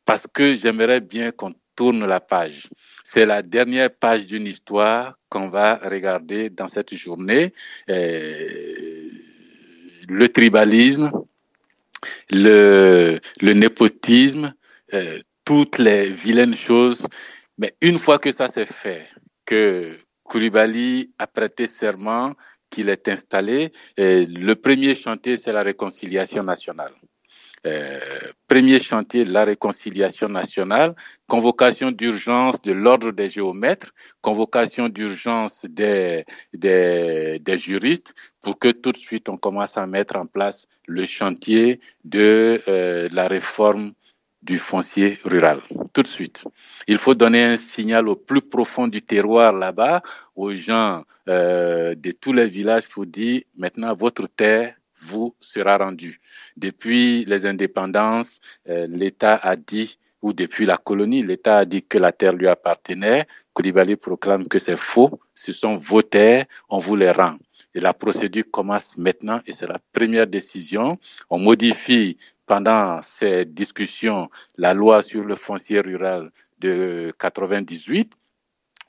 parce que j'aimerais bien qu'on tourne la page. C'est la dernière page d'une histoire qu'on va regarder dans cette journée. Le tribalisme, le népotisme, toutes les vilaines choses. Mais une fois que ça s'est fait, que Coulibaly a prêté serment, qu'il est installé, le premier chantier, c'est la réconciliation nationale. Premier chantier, la réconciliation nationale, convocation d'urgence de l'ordre des géomètres, convocation d'urgence des juristes pour que tout de suite on commence à mettre en place le chantier de la réforme du foncier rural. Tout de suite. Il faut donner un signal au plus profond du terroir là-bas, aux gens de tous les villages pour dire maintenant votre terre vous sera rendue. Depuis les indépendances, l'État a dit, ou depuis la colonie, l'État a dit que la terre lui appartenait. Coulibaly proclame que c'est faux, ce sont vos terres, on vous les rend. Et la procédure commence maintenant et c'est la première décision. On modifie pendant ces discussions la loi sur le foncier rural de 98.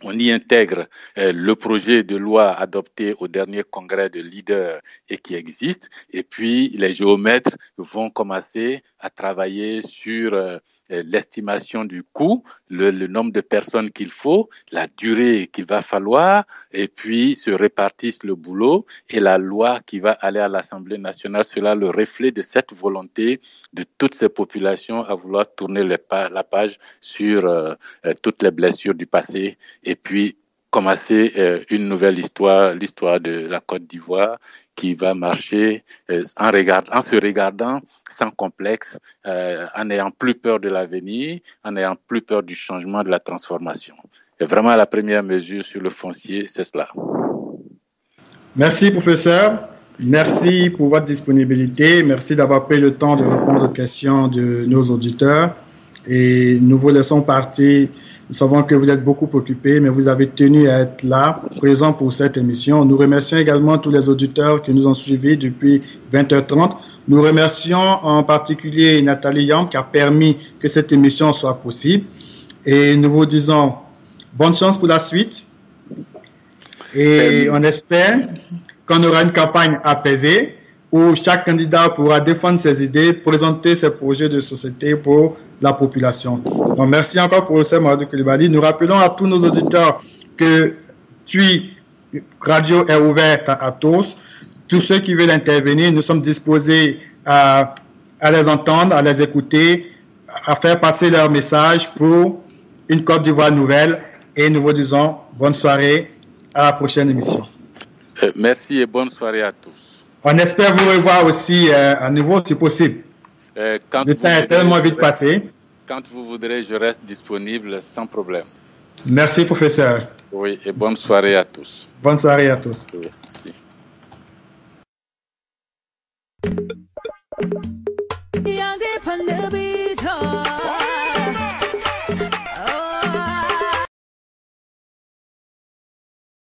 On y intègre le projet de loi adopté au dernier congrès de leaders et qui existe. Et puis, les géomètres vont commencer à travailler sur l'estimation du coût, le nombre de personnes qu'il faut, la durée qu'il va falloir, et puis se répartissent le boulot. Et la loi qui va aller à l'Assemblée nationale sera le reflet de cette volonté de toutes ces populations à vouloir tourner la page sur toutes les blessures du passé et puis commencer une nouvelle histoire, l'histoire de la Côte d'Ivoire qui va marcher en se regardant sans complexe, en n'ayant plus peur de l'avenir, en n'ayant plus peur du changement, de la transformation. Et vraiment, la première mesure sur le foncier, c'est cela. Merci, professeur. Merci pour votre disponibilité. Merci d'avoir pris le temps de répondre aux questions de nos auditeurs. Et nous vous laissons partir. Nous savons que vous êtes beaucoup occupés, mais vous avez tenu à être là, présent pour cette émission. Nous remercions également tous les auditeurs qui nous ont suivis depuis 20h30. Nous remercions en particulier Nathalie Yam qui a permis que cette émission soit possible. Et nous vous disons bonne chance pour la suite. Et on espère qu'on aura une campagne apaisée où chaque candidat pourra défendre ses idées, présenter ses projets de société pour la population. Donc, merci encore, professeur Mamadou Coulibaly. Nous rappelons à tous nos auditeurs que TUI Radio est ouverte à tous. Tous ceux qui veulent intervenir, nous sommes disposés à les entendre, à les écouter, à faire passer leur message pour une Côte d'Ivoire nouvelle. Et nous vous disons bonne soirée, à la prochaine émission. Merci et bonne soirée à tous. On espère vous revoir aussi à nouveau si possible. Le temps est tellement vite passé. Quand vous voudrez, je reste disponible sans problème. Merci, professeur. Oui, et bonne soirée à tous. Bonne soirée à tous. Oui, merci.